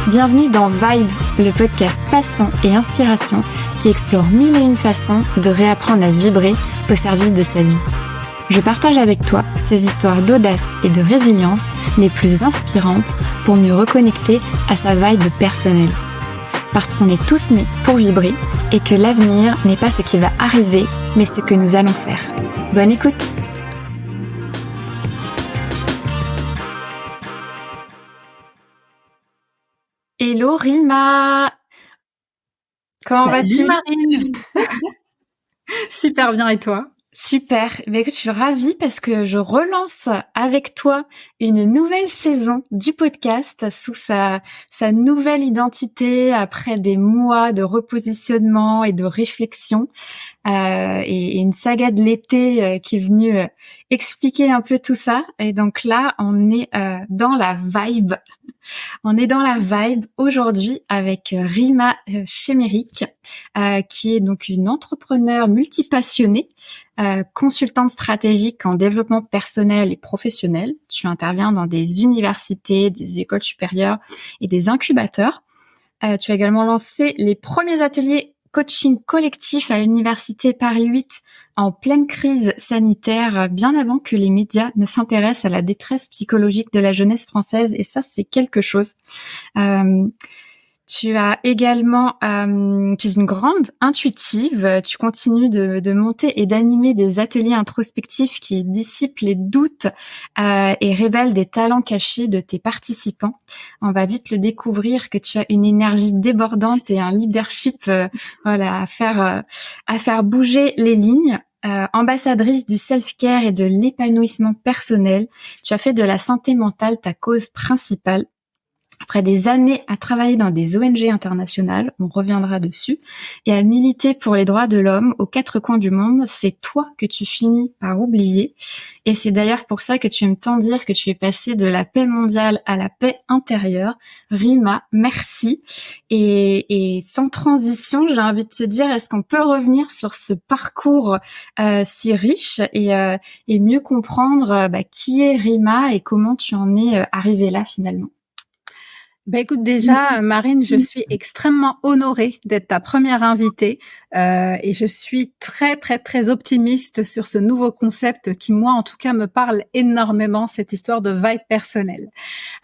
Bienvenue dans Vibe, le podcast passion et inspiration qui explore mille et une façons de réapprendre à vibrer au service de sa vie. Je partage avec toi ces histoires d'audace et de résilience les plus inspirantes pour mieux reconnecter à sa vibe personnelle. Parce qu'on est tous nés pour vibrer et que l'avenir n'est pas ce qui va arriver, mais ce que nous allons faire. Bonne écoute! Hello Rima! Comment vas-tu Marine? Super bien, et toi? Super, mais écoute, je suis ravie parce que je relance avec toi une nouvelle saison du podcast sous sa nouvelle identité après des mois de repositionnement et de réflexion et une saga de l'été qui est venue expliquer un peu tout ça. Et donc là, on est dans la vibe. On est dans la vibe aujourd'hui avec Rima Chemeric, qui est donc une entrepreneure multipassionnée, consultante stratégique en développement personnel et professionnel. Tu interviens dans des universités, des écoles supérieures et des incubateurs. Tu as également lancé les premiers ateliers coaching collectif à l'université Paris 8 en pleine crise sanitaire, bien avant que les médias ne s'intéressent à la détresse psychologique de la jeunesse française, et ça, c'est quelque chose. Tu as également, tu es une grande intuitive, tu continues de monter et d'animer des ateliers introspectifs qui dissipent les doutes et révèlent des talents cachés de tes participants. On va vite le découvrir que tu as une énergie débordante et un leadership à faire bouger les lignes. Ambassadrice du self-care et de l'épanouissement personnel, tu as fait de la santé mentale ta cause principale. Après des années à travailler dans des ONG internationales, on reviendra dessus, et à militer pour les droits de l'homme aux quatre coins du monde, c'est toi que tu finis par oublier. Et c'est d'ailleurs pour ça que tu aimes tant dire que tu es passée de la paix mondiale à la paix intérieure. Rima, merci. Et sans transition, j'ai envie de te dire, est-ce qu'on peut revenir sur ce parcours si riche et mieux comprendre qui est Rima et comment tu en es arrivée là finalement? Écoute, déjà, Marine, je suis extrêmement honorée d'être ta première invitée et je suis très, très, très optimiste sur ce nouveau concept qui, moi, en tout cas, me parle énormément, cette histoire de vibe personnelle.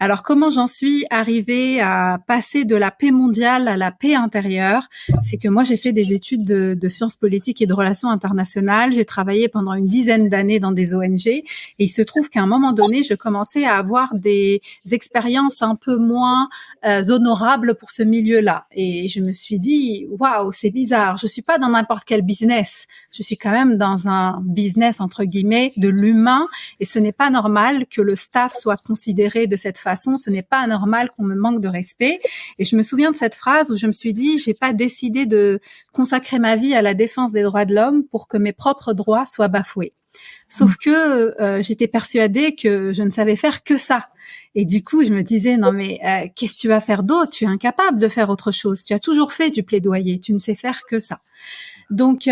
Alors, comment j'en suis arrivée à passer de la paix mondiale à la paix intérieure? C'est que moi, j'ai fait des études de sciences politiques et de relations internationales. J'ai travaillé pendant une dizaine d'années dans des ONG et il se trouve qu'à un moment donné, je commençais à avoir des expériences un peu moins honorables pour ce milieu-là. Et je me suis dit, waouh, c'est bizarre. Je suis pas dans n'importe quel business. Je suis quand même dans un business, entre guillemets, de l'humain. Et ce n'est pas normal que le staff soit considéré de cette façon. Ce n'est pas normal qu'on me manque de respect. Et je me souviens de cette phrase où je me suis dit, j'ai pas décidé de consacrer ma vie à la défense des droits de l'homme pour que mes propres droits soient bafoués. Sauf que j'étais persuadée que je ne savais faire que ça. Et du coup, je me disais, non mais qu'est-ce que tu vas faire d'autre? Tu es incapable de faire autre chose. Tu as toujours fait du plaidoyer. Tu ne sais faire que ça. Donc,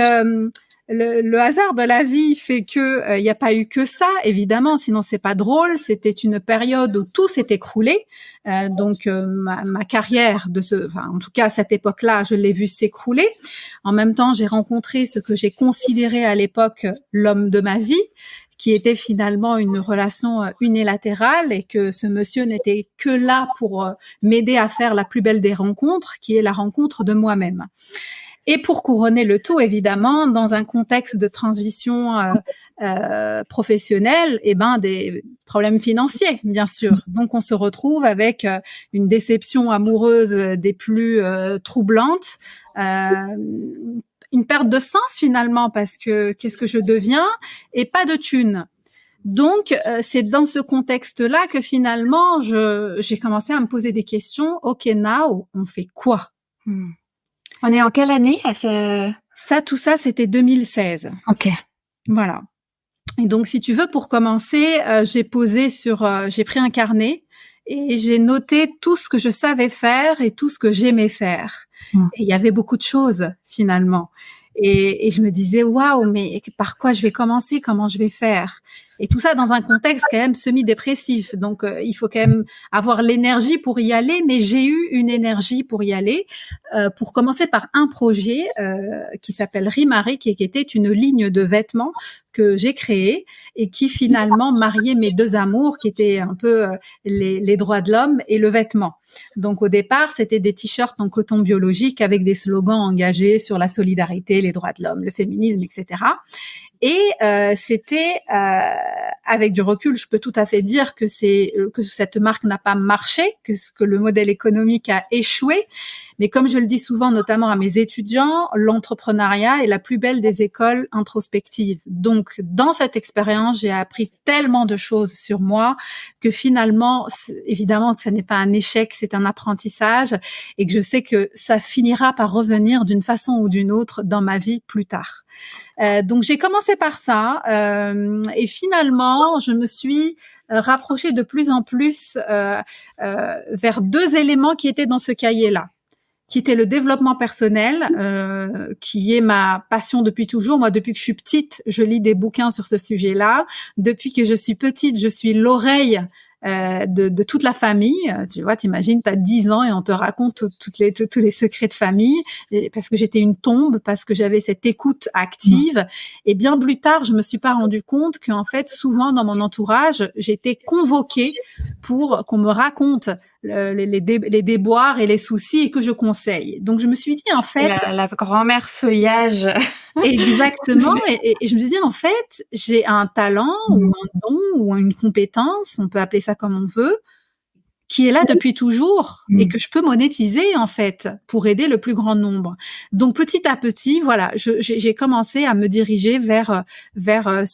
le hasard de la vie fait que il n'y a pas eu que ça, évidemment. Sinon, c'est pas drôle. C'était une période où tout s'est écroulé. Ma carrière en tout cas à cette époque-là, je l'ai vu s'écrouler. En même temps, j'ai rencontré ce que j'ai considéré à l'époque l'homme de ma vie, qui était finalement une relation unilatérale, et que ce monsieur n'était que là pour m'aider à faire la plus belle des rencontres, qui est la rencontre de moi-même. Et pour couronner le tout, évidemment, dans un contexte de transition professionnelle, des problèmes financiers, bien sûr. Donc, on se retrouve avec une déception amoureuse des plus troublantes, une perte de sens finalement, parce que qu'est-ce que je deviens, et pas de thunes. Donc, c'est dans ce contexte-là que finalement, j'ai commencé à me poser des questions. OK, now, on fait quoi? On est en quelle année Tout ça, c'était 2016. Ok. Voilà. Et donc, si tu veux, pour commencer, j'ai pris un carnet et j'ai noté tout ce que je savais faire et tout ce que j'aimais faire. Et il y avait beaucoup de choses, finalement. Et je me disais, waouh, mais par quoi je vais commencer? Comment je vais faire? Et tout ça dans un contexte quand même semi-dépressif. Donc, il faut quand même avoir l'énergie pour y aller. Mais j'ai eu une énergie pour y aller, pour commencer par un projet qui s'appelle Rimari, qui était une ligne de vêtements que j'ai créée et qui finalement mariait mes deux amours, qui étaient un peu les droits de l'homme et le vêtement. Donc, au départ, c'était des t-shirts en coton biologique avec des slogans engagés sur la solidarité, les droits de l'homme, le féminisme, etc. Et c'était avec du recul, je peux tout à fait dire que cette marque n'a pas marché, que le modèle économique a échoué. Mais comme je le dis souvent, notamment à mes étudiants, l'entrepreneuriat est la plus belle des écoles introspectives. Donc, dans cette expérience, j'ai appris tellement de choses sur moi que finalement, évidemment que ça n'est pas un échec, c'est un apprentissage et que je sais que ça finira par revenir d'une façon ou d'une autre dans ma vie plus tard. Donc, j'ai commencé par ça et finalement, je me suis rapprochée de plus en plus vers deux éléments qui étaient dans ce cahier-là, qui était le développement personnel, qui est ma passion depuis toujours. Moi, depuis que je suis petite, je lis des bouquins sur ce sujet-là. Depuis que je suis petite, je suis l'oreille de toute la famille. Tu vois, t'imagines, t'as 10 ans et on te raconte tous les secrets de famille, parce que j'étais une tombe, parce que j'avais cette écoute active. Et bien plus tard, je me suis pas rendu compte qu'en fait, souvent dans mon entourage, j'étais convoquée pour qu'on me raconte les déboires et les soucis et que je conseille. Donc, je me suis dit, en fait... La grand-mère feuillage. Exactement. Et je me suis dit, en fait, j'ai un talent ou un don ou une compétence, on peut appeler ça comme on veut, qui est là depuis toujours et que je peux monétiser, en fait, pour aider le plus grand nombre. Donc, petit à petit, voilà, j'ai commencé à me diriger vers le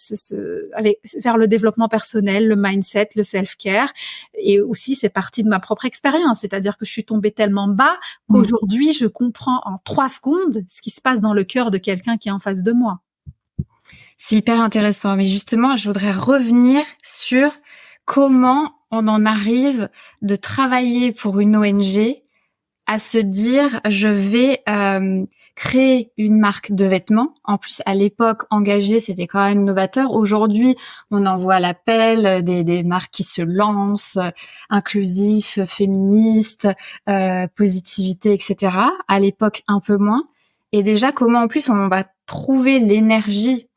développement personnel, le mindset, le self-care. Et aussi, c'est parti de ma propre expérience. C'est-à-dire que je suis tombée tellement bas qu'aujourd'hui, je comprends en 3 secondes ce qui se passe dans le cœur de quelqu'un qui est en face de moi. C'est hyper intéressant. Mais justement, je voudrais revenir sur comment on en arrive de travailler pour une ONG à se dire je vais créer une marque de vêtements. En plus, à l'époque, engagé, c'était quand même novateur. Aujourd'hui, on en voit l'appel des marques qui se lancent, inclusif, féministe, positivité, etc. À l'époque, un peu moins. Et déjà, comment en plus on va trouver l'énergie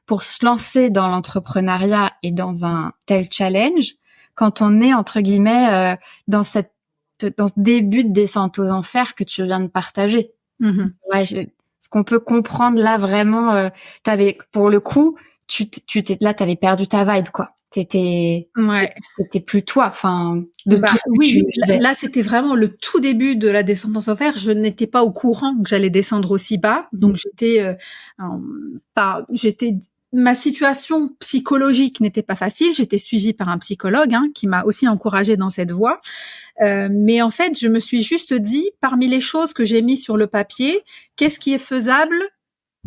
pour se lancer dans l'entrepreneuriat et dans un tel challenge quand on est, entre guillemets, dans ce début de descente aux enfers que tu viens de partager. Ouais, ce qu'on peut comprendre là vraiment, pour le coup, t'avais perdu ta vibe, quoi. T'étais plus toi, enfin, là, c'était vraiment le tout début de la descente aux enfers. Je n'étais pas au courant que j'allais descendre aussi bas. Donc, ma situation psychologique n'était pas facile. J'étais suivie par un psychologue qui m'a aussi encouragée dans cette voie. Mais en fait, je me suis juste dit, parmi les choses que j'ai mis sur le papier, qu'est-ce qui est faisable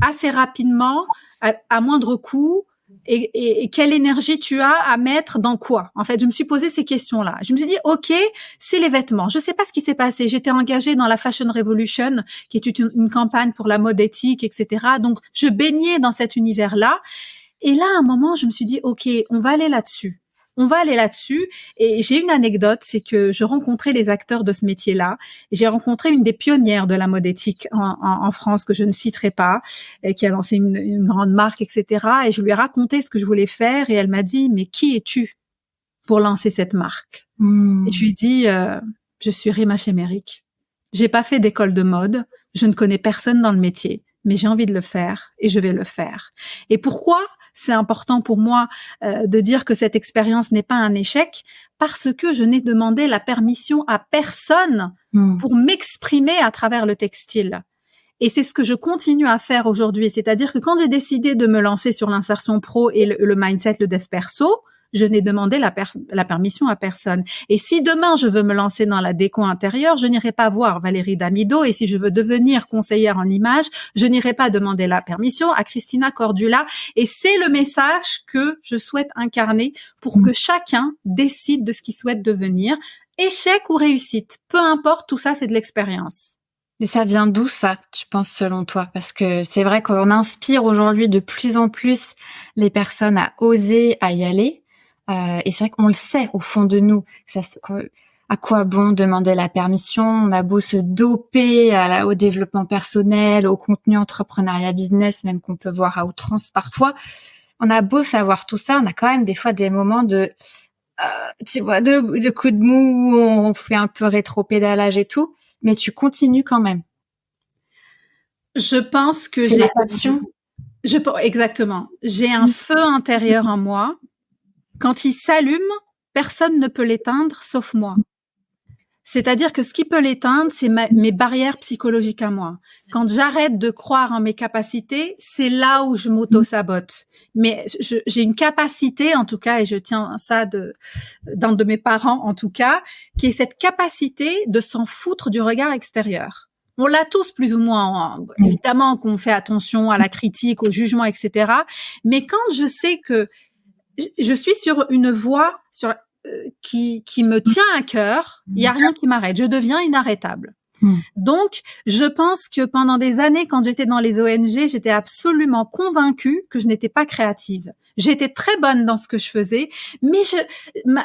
assez rapidement, à moindre coût, et quelle énergie tu as à mettre dans quoi? En fait, je me suis posé ces questions-là. Je me suis dit, OK, c'est les vêtements. Je sais pas ce qui s'est passé. J'étais engagée dans la Fashion Revolution, qui est une campagne pour la mode éthique, etc. Donc, je baignais dans cet univers-là. Et là, à un moment, je me suis dit, OK, on va aller là-dessus. Et j'ai une anecdote, c'est que je rencontrais les acteurs de ce métier-là. J'ai rencontré une des pionnières de la mode éthique en France, que je ne citerai pas, qui a lancé une grande marque, etc. Et je lui ai raconté ce que je voulais faire et elle m'a dit, mais qui es-tu pour lancer cette marque? Et je lui ai dit, je suis Rima Chemeric. J'ai pas fait d'école de mode, je ne connais personne dans le métier, mais j'ai envie de le faire et je vais le faire. Et pourquoi c'est important pour moi de dire que cette expérience n'est pas un échec? Parce que je n'ai demandé la permission à personne pour m'exprimer à travers le textile. Et c'est ce que je continue à faire aujourd'hui. C'est-à-dire que quand j'ai décidé de me lancer sur l'insertion pro et le mindset, le dev perso, je n'ai demandé la permission à personne. Et si demain je veux me lancer dans la déco intérieure, je n'irai pas voir Valérie Damido. Et si je veux devenir conseillère en images, je n'irai pas demander la permission à Christina Cordula. Et c'est le message que je souhaite incarner pour que chacun décide de ce qu'il souhaite devenir. Échec ou réussite, peu importe, tout ça c'est de l'expérience. Et ça vient d'où ça, tu penses, selon toi? Parce que c'est vrai qu'on inspire aujourd'hui de plus en plus les personnes à oser, à y aller. Et c'est vrai qu'on le sait au fond de nous. À quoi bon demander la permission? On a beau se doper au développement personnel, au contenu entrepreneuriat business, même qu'on peut voir à outrance parfois. On a beau savoir tout ça, on a quand même des fois des moments tu vois, de coups de mou, où on fait un peu rétro-pédalage et tout, mais tu continues quand même. Je pense que C'est la passion. exactement. J'ai un feu intérieur en moi. Quand il s'allume, personne ne peut l'éteindre sauf moi. C'est-à-dire que ce qui peut l'éteindre, c'est mes barrières psychologiques à moi. Quand j'arrête de croire en mes capacités, c'est là où je m'auto-sabote. Mais j'ai une capacité, en tout cas, et je tiens ça d'un de mes parents, en tout cas, qui est cette capacité de s'en foutre du regard extérieur. On l'a tous plus ou moins, hein. Évidemment qu'on fait attention à la critique, au jugement, etc. Mais quand je sais que je suis sur une voie qui me tient à cœur, il y a rien qui m'arrête. Je deviens inarrêtable. Donc, je pense que pendant des années, quand j'étais dans les ONG, j'étais absolument convaincue que je n'étais pas créative. J'étais très bonne dans ce que je faisais, mais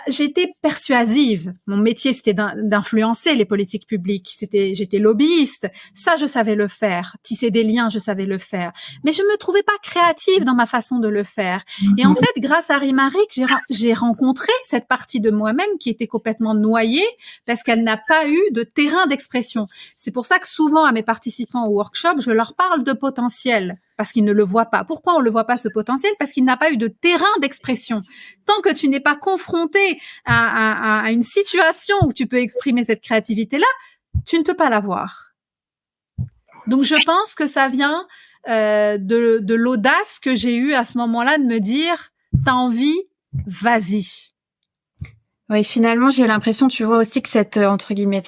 j'étais persuasive. Mon métier, c'était d'influencer les politiques publiques. J'étais lobbyiste. Ça, je savais le faire. Tisser des liens, je savais le faire. Mais je me trouvais pas créative dans ma façon de le faire. Et en fait, grâce à Rimaric, j'ai rencontré cette partie de moi-même qui était complètement noyée parce qu'elle n'a pas eu de terrain d'expression. C'est pour ça que souvent, à mes participants au workshop, je leur parle de potentiel parce qu'ils ne le voient pas. Pourquoi on le voit pas, ce potentiel? Parce qu'il n'a pas eu de terrain d'expression. Tant que tu n'es pas confronté à une situation où tu peux exprimer cette créativité-là, tu ne peux pas l'avoir. Donc, je pense que ça vient de l'audace que j'ai eue à ce moment-là de me dire, t'as envie, vas-y. Oui, finalement, j'ai l'impression, tu vois aussi que entre guillemets,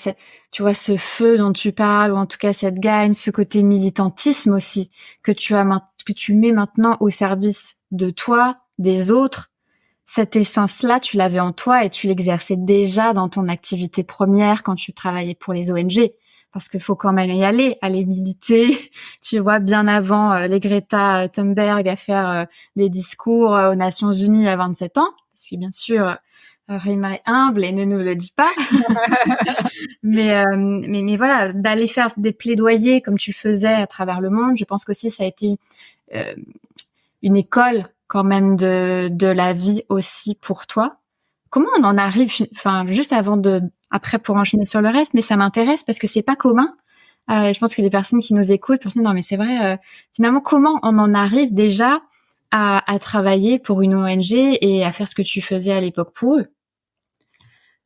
tu vois, ce feu dont tu parles, ou en tout cas cette gagne, ce côté militantisme aussi, que tu mets maintenant au service de toi, des autres. Cette essence-là, tu l'avais en toi et tu l'exerçais déjà dans ton activité première quand tu travaillais pour les ONG. Parce qu'il faut quand même y aller militer, tu vois, bien avant les Greta Thunberg à faire des discours aux Nations Unies à 27 ans. Parce que bien sûr, Rima est humble et ne nous le dit pas. mais voilà, d'aller faire des plaidoyers comme tu faisais à travers le monde, je pense qu'aussi ça a été une école quand même de la vie aussi pour toi. Comment on en arrive, enfin, juste après pour enchaîner sur le reste, mais ça m'intéresse parce que c'est pas commun. Je pense que les personnes qui nous écoutent pensent non mais c'est vrai, finalement comment on en arrive déjà à travailler pour une ONG et à faire ce que tu faisais à l'époque pour eux?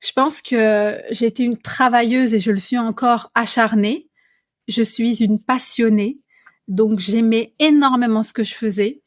Je pense que j'étais une travailleuse et je le suis encore acharnée. Je suis une passionnée. Donc, j'aimais énormément ce que je faisais.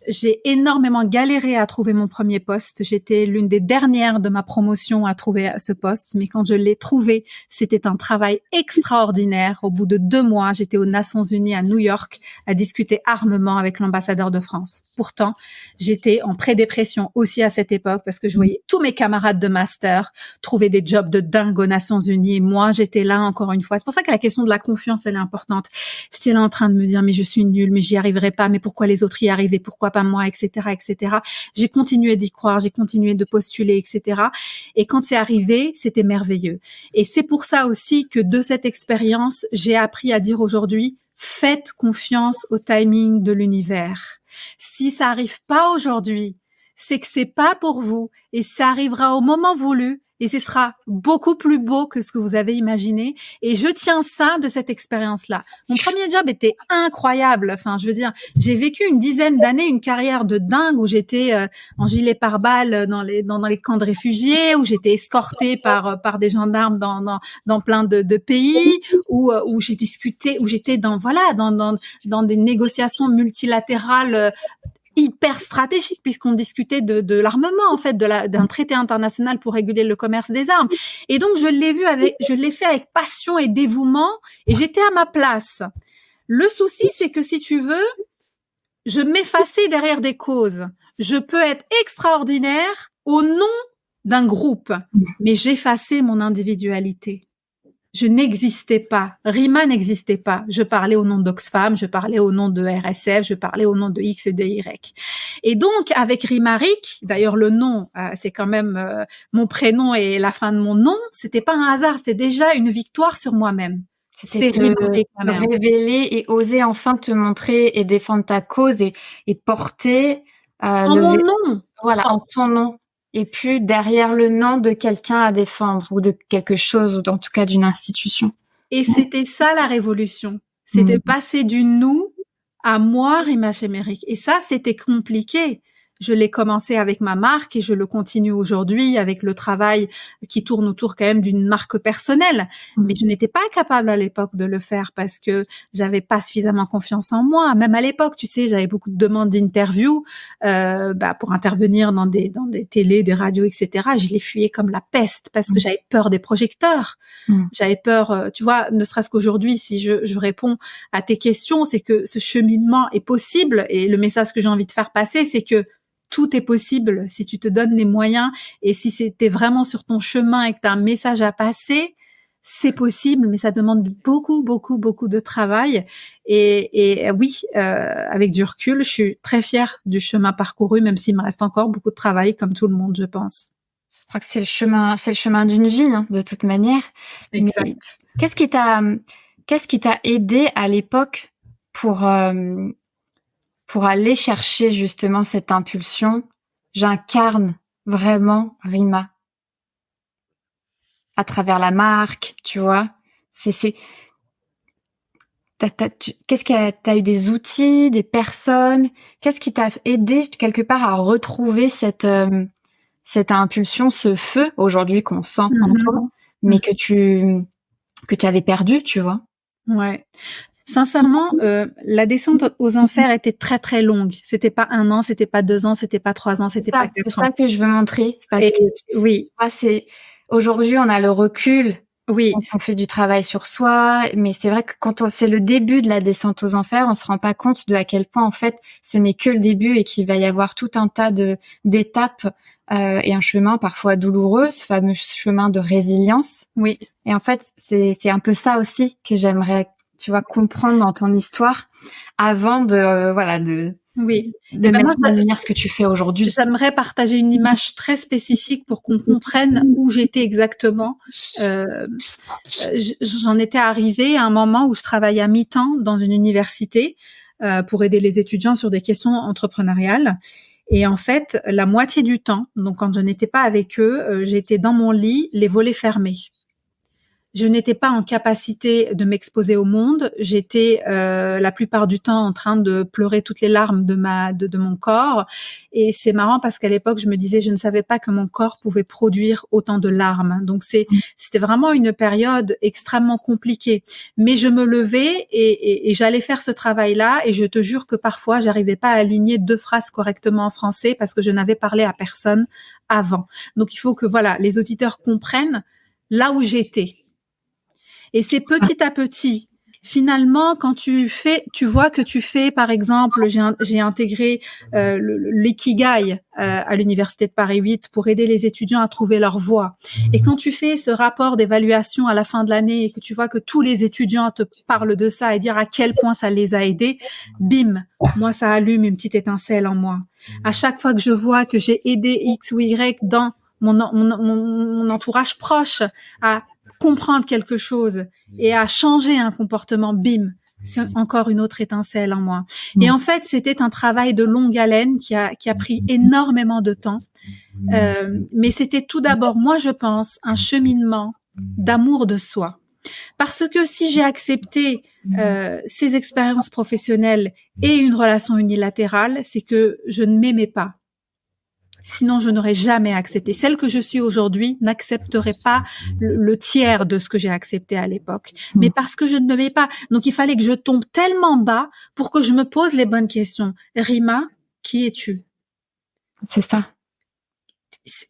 J'ai énormément galéré à trouver mon premier poste. J'étais l'une des dernières de ma promotion à trouver ce poste. Mais quand je l'ai trouvé, c'était un travail extraordinaire. Au bout de 2 mois, j'étais aux Nations Unies à New York à discuter armement avec l'ambassadeur de France. Pourtant, j'étais en pré-dépression aussi à cette époque parce que je voyais tous mes camarades de master trouver des jobs de dingue aux Nations Unies. Et moi, j'étais là encore une fois. C'est pour ça que la question de la confiance, elle est importante. J'étais là en train de me dire, mais je suis nulle, mais j'y arriverai pas, mais pourquoi les autres y arrivaient, pourquoi pas moi, etc., etc. J'ai continué d'y croire, j'ai continué de postuler, etc. Et quand c'est arrivé, c'était merveilleux. Et c'est pour ça aussi que de cette expérience, j'ai appris à dire aujourd'hui, faites confiance au timing de l'univers. Si ça arrive pas aujourd'hui, c'est que c'est pas pour vous et ça arrivera au moment voulu. Et ce sera beaucoup plus beau que ce que vous avez imaginé. Et je tiens ça de cette expérience-là. Mon premier job était incroyable. Enfin, je veux dire, j'ai vécu une dizaine d'années, une carrière de dingue où j'étais en gilet pare-balles dans les camps de réfugiés, où j'étais escortée par des gendarmes dans plein de pays, où j'ai discuté, où j'étais dans des négociations multilatérales hyper stratégique puisqu'on discutait de l'armement en fait d'un traité international pour réguler le commerce des armes et donc je l'ai fait avec passion et dévouement et j'étais à ma place. Le souci c'est que si tu veux je m'effaçais derrière des causes. Je peux être extraordinaire au nom d'un groupe mais j'effaçais mon individualité. Je n'existais pas. Rima n'existait pas. Je parlais au nom d'Oxfam, je parlais au nom de RSF, je parlais au nom de X et de Y. Et donc, avec Rimaric, d'ailleurs, le nom, c'est quand même mon prénom et la fin de mon nom, c'était pas un hasard, c'était déjà une victoire sur moi-même. C'était te révéler et oser enfin te montrer et défendre ta cause et porter en mon nom. Voilà, en ton nom. Et puis derrière le nom de quelqu'un à défendre ou de quelque chose ou en tout cas d'une institution. Et c'était ça la révolution. C'était passer du nous à moi, Rima Chemeric. Et ça, c'était compliqué. Je l'ai commencé avec ma marque et je le continue aujourd'hui avec le travail qui tourne autour quand même d'une marque personnelle. Mais je n'étais pas capable à l'époque de le faire parce que j'avais pas suffisamment confiance en moi. Même à l'époque, tu sais, j'avais beaucoup de demandes d'interviews pour intervenir dans des télés, des radios, etc. Je les fuyais comme la peste parce que j'avais peur des projecteurs. J'avais peur, tu vois, ne serait-ce qu'aujourd'hui, si je réponds à tes questions, c'est que ce cheminement est possible et le message que j'ai envie de faire passer, c'est que tout est possible si tu te donnes les moyens et si c'était vraiment sur ton chemin et que tu as un message à passer, c'est possible, mais ça demande beaucoup, beaucoup, beaucoup de travail. Et oui, avec du recul, je suis très fière du chemin parcouru, même s'il me reste encore beaucoup de travail, comme tout le monde, je pense. Je crois que c'est le chemin d'une vie, hein, de toute manière. Exact. Mais qu'est-ce qui t'a aidé à l'époque pour aller chercher justement cette impulsion? J'incarne vraiment Rima à travers la marque, tu vois. Qu'est-ce que t'as eu des outils, des personnes? Qu'est-ce qui t'a aidé quelque part à retrouver cette impulsion, ce feu aujourd'hui qu'on sent en toi, mais que tu avais perdu, tu vois? Ouais. Sincèrement, la descente aux enfers était très très longue. C'était pas 1 an, c'était pas 2 ans, c'était pas 3 ans, c'était pas 4 ans. C'est ça que je veux montrer parce que oui, c'est aujourd'hui on a le recul. Oui. Quand on fait du travail sur soi, mais c'est vrai que quand c'est le début de la descente aux enfers, on se rend pas compte de à quel point en fait ce n'est que le début et qu'il va y avoir tout un tas d'étapes et un chemin parfois douloureux, ce fameux chemin de résilience. Oui. Et en fait, c'est un peu ça aussi que j'aimerais, tu vois, comprendre dans ton histoire avant de oui. de mettre en lumière ce que tu fais aujourd'hui. J'aimerais partager une image très spécifique pour qu'on comprenne où j'étais exactement. J'en étais arrivée à un moment où je travaillais à mi-temps dans une université pour aider les étudiants sur des questions entrepreneuriales. Et en fait, la moitié du temps, donc quand je n'étais pas avec eux, j'étais dans mon lit, les volets fermés. Je n'étais pas en capacité de m'exposer au monde. J'étais la plupart du temps en train de pleurer toutes les larmes de mon corps. Et c'est marrant parce qu'à l'époque, je me disais, je ne savais pas que mon corps pouvait produire autant de larmes. Donc c'était vraiment une période extrêmement compliquée. Mais je me levais et j'allais faire ce travail-là. Et je te jure que parfois, j'arrivais pas à aligner 2 phrases correctement en français parce que je n'avais parlé à personne avant. Donc il faut que les auditeurs comprennent là où j'étais. Et c'est petit à petit. Finalement, quand tu vois que tu fais, par exemple, j'ai intégré l'ikigai à l'université de Paris 8 pour aider les étudiants à trouver leur voie. Et quand tu fais ce rapport d'évaluation à la fin de l'année et que tu vois que tous les étudiants te parlent de ça et dire à quel point ça les a aidés, bim, moi ça allume une petite étincelle en moi. À chaque fois que je vois que j'ai aidé X ou Y dans mon entourage proche à comprendre quelque chose et à changer un comportement, bim, c'est encore une autre étincelle en moi. Et en fait, c'était un travail de longue haleine qui a pris énormément de temps. Mais c'était tout d'abord, moi je pense, un cheminement d'amour de soi. Parce que si j'ai accepté ces expériences professionnelles et une relation unilatérale, c'est que je ne m'aimais pas. Sinon, je n'aurais jamais accepté. Celle que je suis aujourd'hui n'accepterait pas le tiers de ce que j'ai accepté à l'époque. Mais parce que je ne m'aimais pas. Donc, il fallait que je tombe tellement bas pour que je me pose les bonnes questions. Rima, qui es-tu? C'est ça.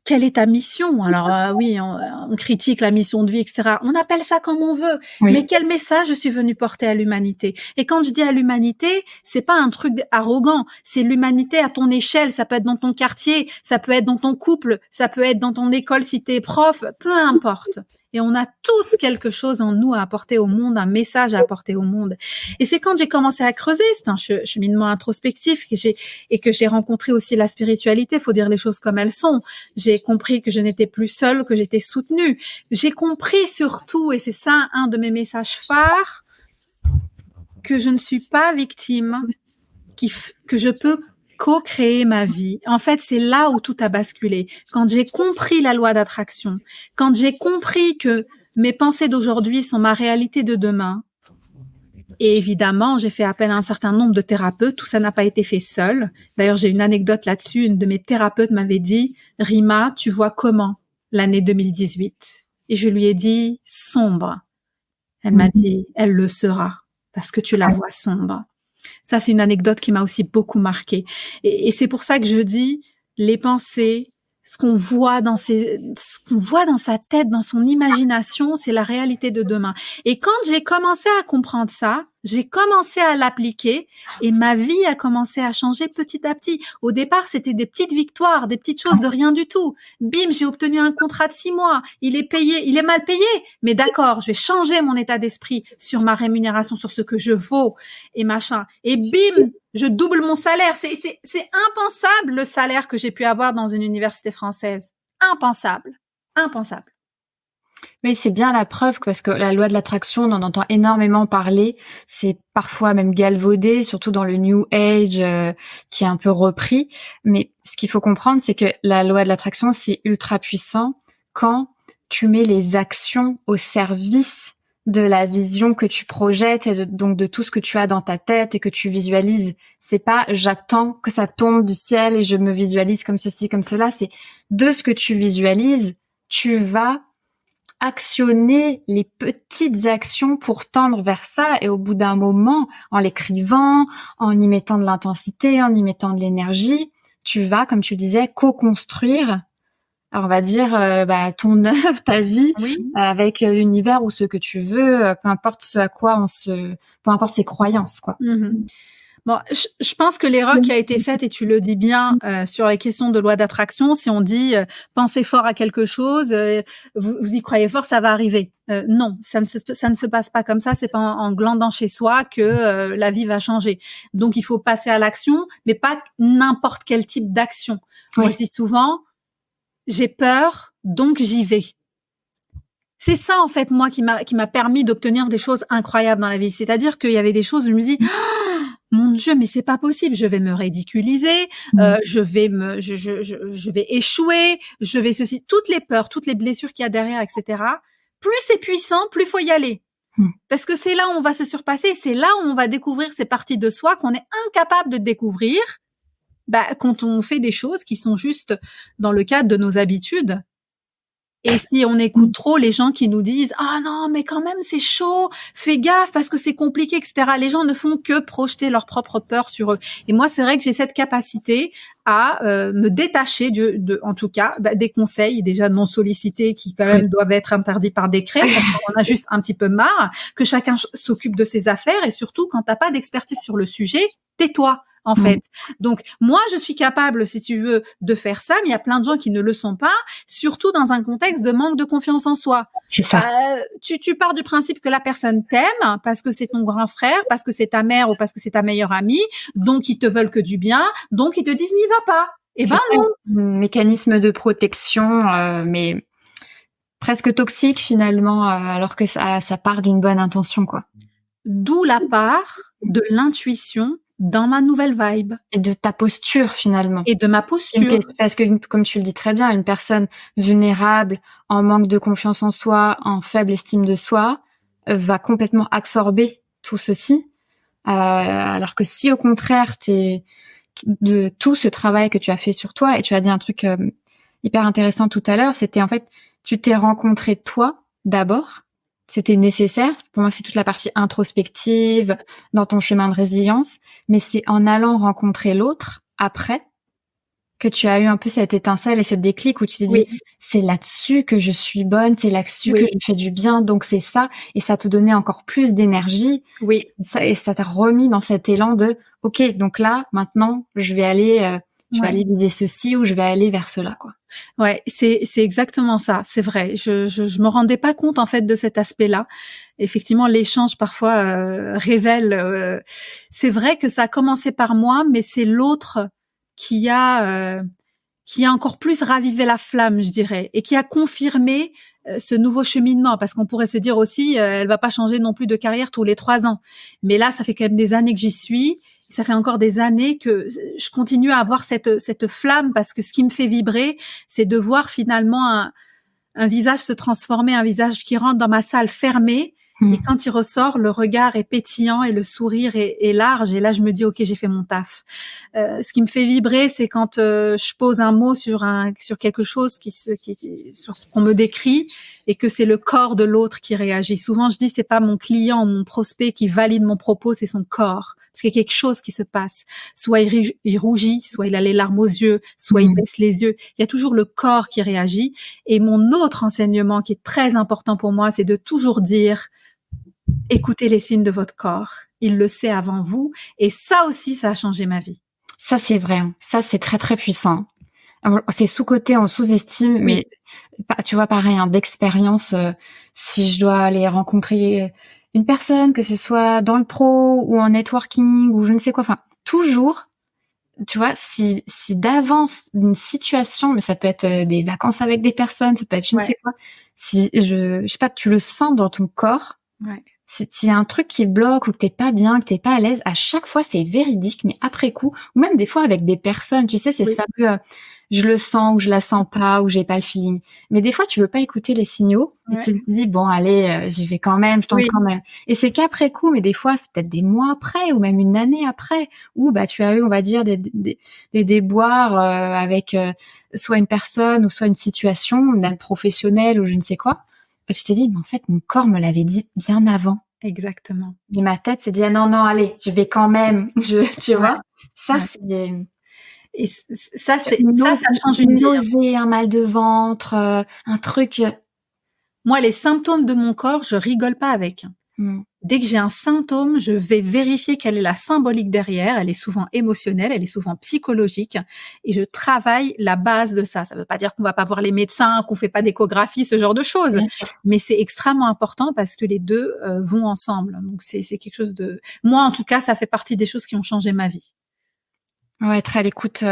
Quelle est ta mission? Alors oui, on critique la mission de vie, etc. On appelle ça comme on veut. Oui. Mais quel message je suis venue porter à l'humanité? Et quand je dis à l'humanité, c'est pas un truc arrogant. C'est l'humanité à ton échelle. Ça peut être dans ton quartier, ça peut être dans ton couple, ça peut être dans ton école si t'es prof, peu importe. Et on a tous quelque chose en nous à apporter au monde, un message à apporter au monde. Et c'est quand j'ai commencé à creuser, c'est un cheminement introspectif que j'ai rencontré aussi la spiritualité, faut dire les choses comme elles sont. J'ai compris que je n'étais plus seule, que j'étais soutenue. J'ai compris surtout, et c'est ça un de mes messages phares, que je ne suis pas victime, que je peux co-créer ma vie. En fait, c'est là où tout a basculé. Quand j'ai compris la loi d'attraction, quand j'ai compris que mes pensées d'aujourd'hui sont ma réalité de demain, et évidemment, j'ai fait appel à un certain nombre de thérapeutes. Tout ça n'a pas été fait seul. D'ailleurs, j'ai une anecdote là-dessus. Une de mes thérapeutes m'avait dit, Rima, tu vois comment l'année 2018? Et je lui ai dit, sombre. Elle m'a dit, elle le sera, parce que tu la vois sombre. Ça, c'est une anecdote qui m'a aussi beaucoup marquée. Et c'est pour ça que je dis, les pensées, ce qu'on voit dans sa tête, dans son imagination, c'est la réalité de demain. Et quand j'ai commencé à comprendre ça, j'ai commencé à l'appliquer et ma vie a commencé à changer petit à petit. Au départ, c'était des petites victoires, des petites choses de rien du tout. Bim, j'ai obtenu un contrat de 6 mois. Il est payé, il est mal payé. Mais d'accord, je vais changer mon état d'esprit sur ma rémunération, sur ce que je vaux et machin. Et bim, je double mon salaire. C'est impensable le salaire que j'ai pu avoir dans une université française. Impensable. Impensable. Oui, c'est bien la preuve parce que la loi de l'attraction, on en entend énormément parler. C'est parfois même galvaudé, surtout dans le New Age qui est un peu repris. Mais ce qu'il faut comprendre, c'est que la loi de l'attraction, c'est ultra puissant quand tu mets les actions au service de la vision que tu projettes et donc de tout ce que tu as dans ta tête et que tu visualises. C'est pas j'attends que ça tombe du ciel et je me visualise comme ceci, comme cela. C'est de ce que tu visualises, tu vas actionner les petites actions pour tendre vers ça et au bout d'un moment, en l'écrivant, en y mettant de l'intensité, en y mettant de l'énergie, tu vas, comme tu disais, co-construire, alors on va dire ton œuvre, ta vie avec l'univers ou ce que tu veux, peu importe ce à quoi peu importe ses croyances, quoi. Mm-hmm. Bon, je pense que l'erreur qui a été faite, et tu le dis bien, sur les questions de loi d'attraction, si on dit pensez fort à quelque chose, vous y croyez fort, ça va arriver. Non, ça ne se passe pas comme ça. C'est pas en glandant chez soi que la vie va changer. Donc il faut passer à l'action, mais pas n'importe quel type d'action. Oui. Moi, je dis souvent, j'ai peur, donc j'y vais. C'est ça en fait moi qui m'a permis d'obtenir des choses incroyables dans la vie. C'est-à-dire qu'il y avait des choses où je me dis mon Dieu, mais c'est pas possible. Je vais me ridiculiser, je vais échouer, je vais ceci, toutes les peurs, toutes les blessures qu'il y a derrière, etc. Plus c'est puissant, plus faut y aller. Parce que c'est là où on va se surpasser, c'est là où on va découvrir ces parties de soi qu'on est incapable de découvrir, quand on fait des choses qui sont juste dans le cadre de nos habitudes. Et si on écoute trop les gens qui nous disent « Ah non, mais quand même, c'est chaud, fais gaffe parce que c'est compliqué, etc. » Les gens ne font que projeter leur propre peur sur eux. Et moi, c'est vrai que j'ai cette capacité à me détacher en tout cas, des conseils déjà non sollicités qui quand même doivent être interdits par décret parce qu'on a juste un petit peu marre, que chacun s'occupe de ses affaires et surtout, quand t'as pas d'expertise sur le sujet, tais-toi. En fait. Donc, moi, je suis capable, si tu veux, de faire ça, mais il y a plein de gens qui ne le sont pas, surtout dans un contexte de manque de confiance en soi. C'est ça. Tu pars du principe que la personne t'aime parce que c'est ton grand frère, parce que c'est ta mère ou parce que c'est ta meilleure amie, donc ils te veulent que du bien, donc ils te disent n'y va pas. Eh ben non. Un mécanisme de protection, mais presque toxique finalement, alors que ça part d'une bonne intention, quoi. D'où la part de l'intuition dans ma nouvelle vibe. Et de ta posture, finalement. Et de ma posture. Parce que, comme tu le dis très bien, une personne vulnérable, en manque de confiance en soi, en faible estime de soi, va complètement absorber tout ceci. Alors que si, au contraire, de tout ce travail que tu as fait sur toi, et tu as dit un truc hyper intéressant tout à l'heure, c'était en fait, tu t'es rencontré toi, d'abord. C'était nécessaire. Pour moi, c'est toute la partie introspective dans ton chemin de résilience. Mais c'est en allant rencontrer l'autre, après, que tu as eu un peu cette étincelle et ce déclic où tu t'es dit, c'est là-dessus que je suis bonne, c'est là-dessus que je me fais du bien, donc c'est ça. Et ça te donnait encore plus d'énergie. Oui. Et ça t'a remis dans cet élan de, OK, donc là, maintenant, je vais aller Je vais Ouais. aller viser ceci ou je vais aller vers cela, quoi. Ouais, c'est exactement ça, c'est vrai. Je me rendais pas compte en fait de cet aspect-là. Effectivement, l'échange parfois révèle. C'est vrai que ça a commencé par moi, mais c'est l'autre qui a qui a encore plus ravivé la flamme, je dirais, et qui a confirmé ce nouveau cheminement. Parce qu'on pourrait se dire aussi, elle va pas changer non plus de carrière tous les 3 ans. Mais là, ça fait quand même des années que j'y suis. Ça fait encore des années que je continue à avoir cette flamme parce que ce qui me fait vibrer, c'est de voir finalement un visage se transformer, un visage qui rentre dans ma salle fermée. Mm. Et quand il ressort, le regard est pétillant et le sourire est large. Et là, je me dis, OK, j'ai fait mon taf. Ce qui me fait vibrer, c'est quand je pose un mot sur quelque chose sur ce qu'on me décrit et que c'est le corps de l'autre qui réagit. Souvent, je dis, c'est pas mon client, mon prospect qui valide mon propos, c'est son corps. Parce qu'il y a quelque chose qui se passe. Soit il rougit, soit il a les larmes aux yeux, soit il baisse les yeux. Il y a toujours le corps qui réagit. Et mon autre enseignement qui est très important pour moi, c'est de toujours dire, écoutez les signes de votre corps. Il le sait avant vous. Et ça aussi, ça a changé ma vie. Ça, c'est vrai. Ça, c'est très, très puissant. C'est sous-coté, on sous-estime, mais tu vois, pareil, d'expérience, si je dois aller rencontrer une personne, que ce soit dans le pro ou en networking ou je ne sais quoi, enfin, toujours, tu vois, si d'avance une situation, mais ça peut être des vacances avec des personnes, ça peut être je ne sais quoi, si je sais pas, tu le sens dans ton corps, s'il y a un truc qui bloque ou que t'es pas bien, que t'es pas à l'aise, à chaque fois c'est véridique, mais après coup, ou même des fois avec des personnes, tu sais, c'est ce fameux je le sens ou je la sens pas ou j'ai pas le feeling. Mais des fois tu veux pas écouter les signaux et tu te dis bon allez, j'y vais quand même, je tente quand même. Et c'est qu'après coup, mais des fois c'est peut-être des mois après ou même une année après où bah tu as eu on va dire des déboires avec soit une personne ou soit une situation, même professionnelle ou je ne sais quoi. Et tu t'es dit mais en fait mon corps me l'avait dit bien avant. Exactement. Mais ma tête s'est dit ah non allez, je vais quand même, tu vois. Ça c'est et ça change une une vie. nausée, un mal de ventre, un truc. Moi, les symptômes de mon corps, je rigole pas avec. Dès que j'ai un symptôme, je vais vérifier quelle est la symbolique derrière. Elle est souvent émotionnelle, elle est souvent psychologique, et je travaille la base de ça. Ça veut pas dire qu'on va pas voir les médecins, qu'on fait pas d'échographie, ce genre de choses. Mais c'est extrêmement important parce que les deux vont ensemble. Donc c'est quelque chose de. Moi, en tout cas, ça fait partie des choses qui ont changé ma vie. Ouais, être à l'écoute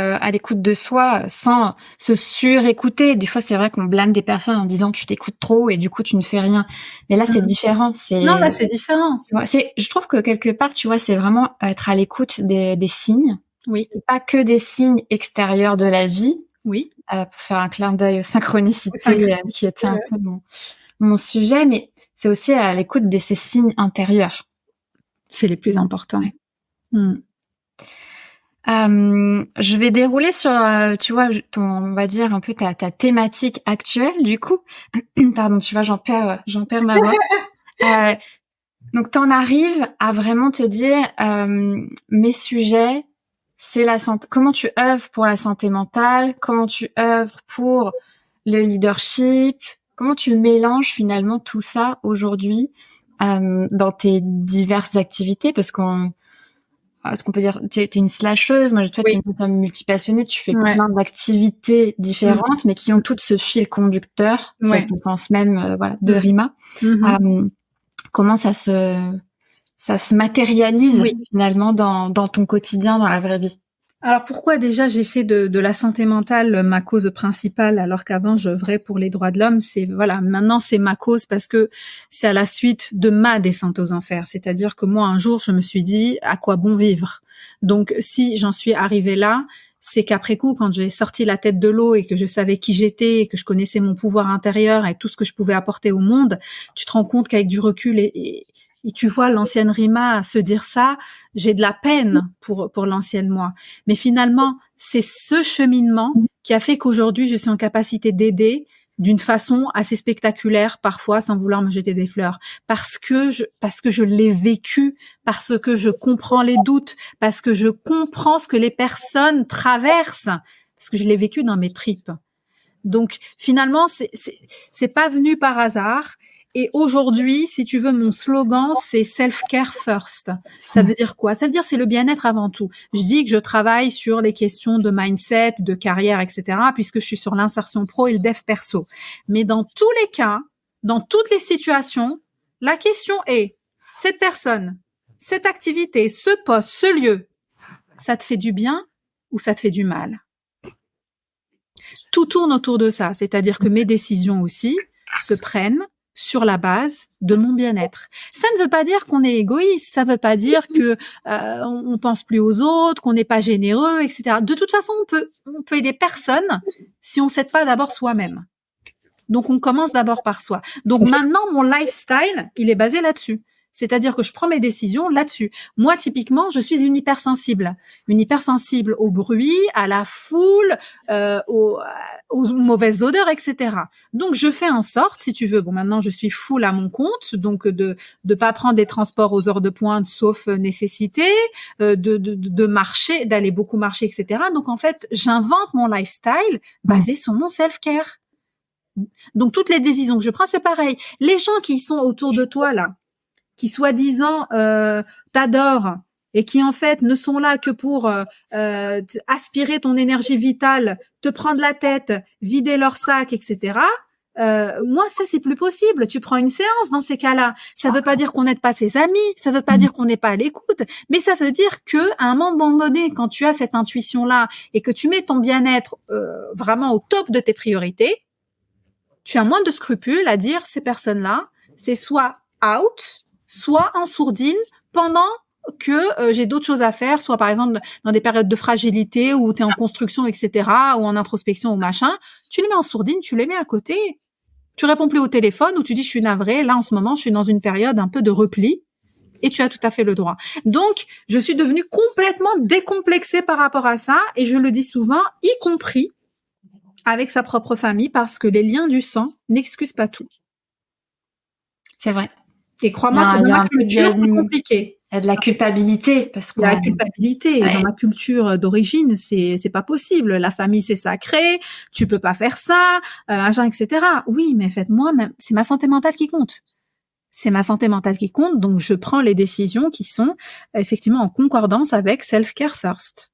de soi, sans se surécouter. Des fois, c'est vrai qu'on blâme des personnes en disant tu t'écoutes trop et du coup tu ne fais rien. Mais là, c'est différent. Non, là, c'est différent. Tu vois, je trouve que quelque part, tu vois, c'est vraiment être à l'écoute des signes. Oui. Et pas que des signes extérieurs de la vie. Oui. Pour faire un clin d'œil aux synchronicités qui était un peu mon sujet, mais c'est aussi à l'écoute de ces signes intérieurs. C'est les plus importants. Je vais dérouler sur, tu vois, on va dire un peu ta thématique actuelle, du coup. Pardon, tu vois, j'en perds ma voix. Donc, t'en arrives à vraiment te dire, mes sujets, c'est la santé. Comment tu œuvres pour la santé mentale? Comment tu œuvres pour le leadership? Comment tu mélanges finalement tout ça aujourd'hui dans tes diverses activités? Parce qu'on peut dire, tu es une slasheuse, moi, toi, tu es une femme multipassionnée, tu fais plein d'activités différentes, mais qui ont toutes ce fil conducteur, cette défense même, de Rima. Comment ça se matérialise finalement dans ton quotidien, dans la vraie vie? Alors pourquoi déjà j'ai fait de la santé mentale ma cause principale alors qu'avant j'œuvrais pour les droits de l'homme, maintenant c'est ma cause parce que c'est à la suite de ma descente aux enfers, c'est-à-dire que moi un jour je me suis dit à quoi bon vivre. Donc si j'en suis arrivée là, c'est qu'après coup quand j'ai sorti la tête de l'eau et que je savais qui j'étais et que je connaissais mon pouvoir intérieur et tout ce que je pouvais apporter au monde, tu te rends compte qu'avec du recul et tu vois l'ancienne Rima se dire ça, j'ai de la peine pour l'ancienne moi. Mais finalement, c'est ce cheminement qui a fait qu'aujourd'hui, je suis en capacité d'aider d'une façon assez spectaculaire, parfois sans vouloir me jeter des fleurs, parce que je l'ai vécu, parce que je comprends les doutes, parce que je comprends ce que les personnes traversent, parce que je l'ai vécu dans mes tripes. Donc finalement, c'est pas venu par hasard. Et aujourd'hui, si tu veux, mon slogan, c'est self-care first. Ça veut dire quoi? Ça veut dire c'est le bien-être avant tout. Je dis que je travaille sur les questions de mindset, de carrière, etc., puisque je suis sur l'insertion pro et le dev perso. Mais dans tous les cas, dans toutes les situations, la question est, cette personne, cette activité, ce poste, ce lieu, ça te fait du bien ou ça te fait du mal? Tout tourne autour de ça. C'est-à-dire que mes décisions aussi se prennent sur la base de mon bien-être. Ça ne veut pas dire qu'on est égoïste, ça ne veut pas dire que on pense plus aux autres, qu'on n'est pas généreux, etc. De toute façon, on peut aider personne si on s'aide pas d'abord soi-même. Donc, on commence d'abord par soi. Donc, maintenant, mon lifestyle, il est basé là-dessus. C'est-à-dire que je prends mes décisions là-dessus. Moi, typiquement, je suis une hypersensible. Une hypersensible au bruit, à la foule, aux mauvaises odeurs, etc. Donc, je fais en sorte, si tu veux, bon, maintenant, je suis full à mon compte, donc de pas prendre des transports aux heures de pointe, sauf nécessité, de marcher, d'aller beaucoup marcher, etc. Donc, en fait, j'invente mon lifestyle basé sur mon self-care. Donc, toutes les décisions que je prends, c'est pareil. Les gens qui sont autour de toi, là, qui soi-disant t'adorent et qui en fait ne sont là que pour aspirer ton énergie vitale, te prendre la tête, vider leur sac, etc. Moi, ça, c'est plus possible. Tu prends une séance dans ces cas-là. Ça veut pas dire qu'on n'aide pas ses amis, ça veut pas dire qu'on n'est pas à l'écoute, mais ça veut dire que à un moment donné, quand tu as cette intuition-là et que tu mets ton bien-être vraiment au top de tes priorités, tu as moins de scrupules à dire ces personnes-là, c'est soit out, soit en sourdine pendant que j'ai d'autres choses à faire, soit par exemple dans des périodes de fragilité où tu es en construction, etc., ou en introspection ou machin, tu les mets en sourdine, tu les mets à côté. Tu réponds plus au téléphone ou tu dis je suis navrée, là en ce moment je suis dans une période un peu de repli et tu as tout à fait le droit. Donc je suis devenue complètement décomplexée par rapport à ça et je le dis souvent, y compris avec sa propre famille parce que les liens du sang n'excusent pas tout. C'est vrai. Et crois-moi que dans ma culture, c'est compliqué. Il y a de la culpabilité parce que il y a la culpabilité. Ouais. Dans ma culture d'origine, c'est pas possible. La famille, c'est sacré. Tu peux pas faire ça, etc. Oui, mais faites-moi même. C'est ma santé mentale qui compte. C'est ma santé mentale qui compte. Donc, je prends les décisions qui sont effectivement en concordance avec self-care first.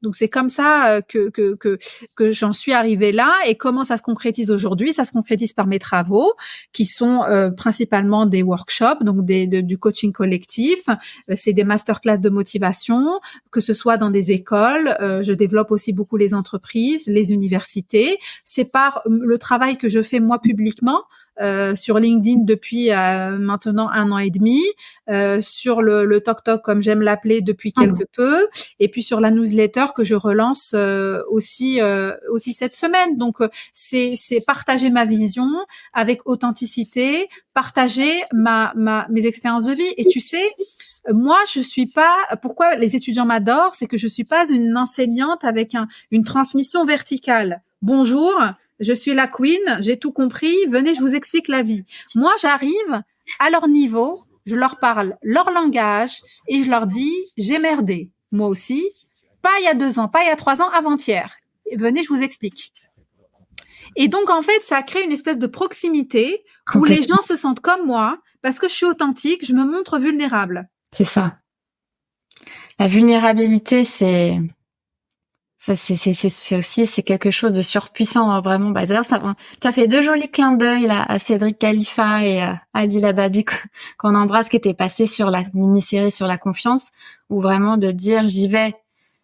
Donc c'est comme ça que j'en suis arrivée là. Et comment ça se concrétise aujourd'hui? Ça se concrétise par mes travaux qui sont principalement des workshops, donc du coaching collectif. C'est des masterclass de motivation, que ce soit dans des écoles. Je développe aussi beaucoup les entreprises, les universités. C'est par le travail que je fais moi publiquement. Sur LinkedIn depuis maintenant 1 an et demi, sur le Tok comme j'aime l'appeler depuis quelque peu, et puis sur la newsletter que je relance aussi cette semaine. Donc c'est partager ma vision avec authenticité, partager mes expériences de vie. Et tu sais, moi je suis pas, pourquoi les étudiants m'adorent, c'est que je suis pas une enseignante avec une transmission verticale. Bonjour, je suis la queen, j'ai tout compris, venez, je vous explique la vie. Moi, j'arrive à leur niveau, je leur parle leur langage et je leur dis, j'ai merdé. Moi aussi, pas il y a 2 ans, pas il y a 3 ans, avant-hier. Venez, je vous explique. Et donc, en fait, ça crée une espèce de proximité où les gens se sentent comme moi parce que je suis authentique, je me montre vulnérable. C'est ça. La vulnérabilité, c'est aussi, c'est quelque chose de surpuissant, hein, vraiment. Bah, d'ailleurs, tu as fait 2 jolis clins d'œil, là, à Cédric Khalifa et à Adila Babi, qu'on embrasse, qui était passé sur la mini-série sur la confiance, où vraiment de dire, j'y vais,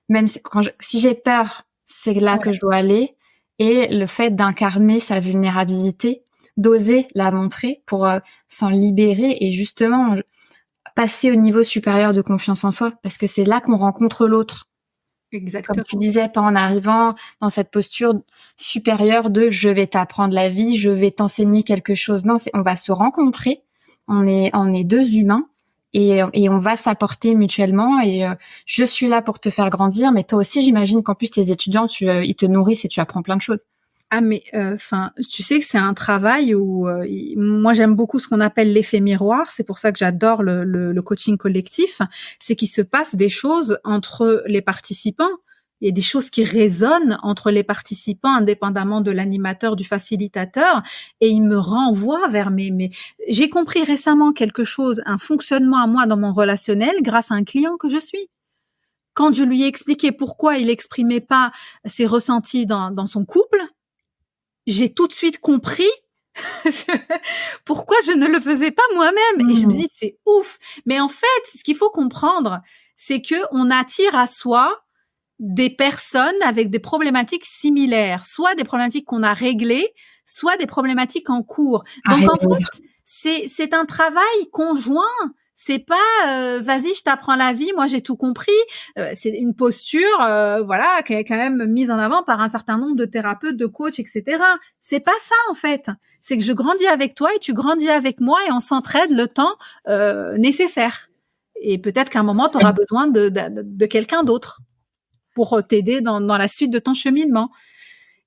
même si j'ai peur, c'est là que je dois aller. Et le fait d'incarner sa vulnérabilité, d'oser la montrer pour s'en libérer et justement passer au niveau supérieur de confiance en soi, parce que c'est là qu'on rencontre l'autre. Exactement. Comme tu disais, pas en arrivant dans cette posture supérieure de je vais t'apprendre la vie, je vais t'enseigner quelque chose. Non, on va se rencontrer. On est 2 humains et on va s'apporter mutuellement. Et je suis là pour te faire grandir, mais toi aussi, j'imagine qu'en plus tes étudiants, ils te nourrissent et tu apprends plein de choses. Ah mais tu sais que c'est un travail où moi j'aime beaucoup ce qu'on appelle l'effet miroir. C'est pour ça que j'adore le coaching collectif. C'est qu'il se passe des choses entre les participants. il y a des choses qui résonnent entre les participants, indépendamment de l'animateur, du facilitateur, et il me renvoie vers mes. J'ai compris récemment quelque chose, un fonctionnement à moi dans mon relationnel grâce à un client que je suis. Quand je lui ai expliqué pourquoi il exprimait pas ses ressentis dans son couple, j'ai tout de suite compris pourquoi je ne le faisais pas moi-même. Et je me dis, c'est ouf. Mais en fait, ce qu'il faut comprendre, c'est que on attire à soi des personnes avec des problématiques similaires, soit des problématiques qu'on a réglées, soit des problématiques en cours. Donc en fait, c'est un travail conjoint. C'est pas vas-y, je t'apprends la vie, moi j'ai tout compris. C'est une posture voilà qui est quand même mise en avant par un certain nombre de thérapeutes, de coachs, etc. C'est pas ça en fait. C'est que je grandis avec toi et tu grandis avec moi et on s'entraide le temps nécessaire. Et peut-être qu'à un moment tu auras besoin de quelqu'un d'autre pour t'aider dans la suite de ton cheminement.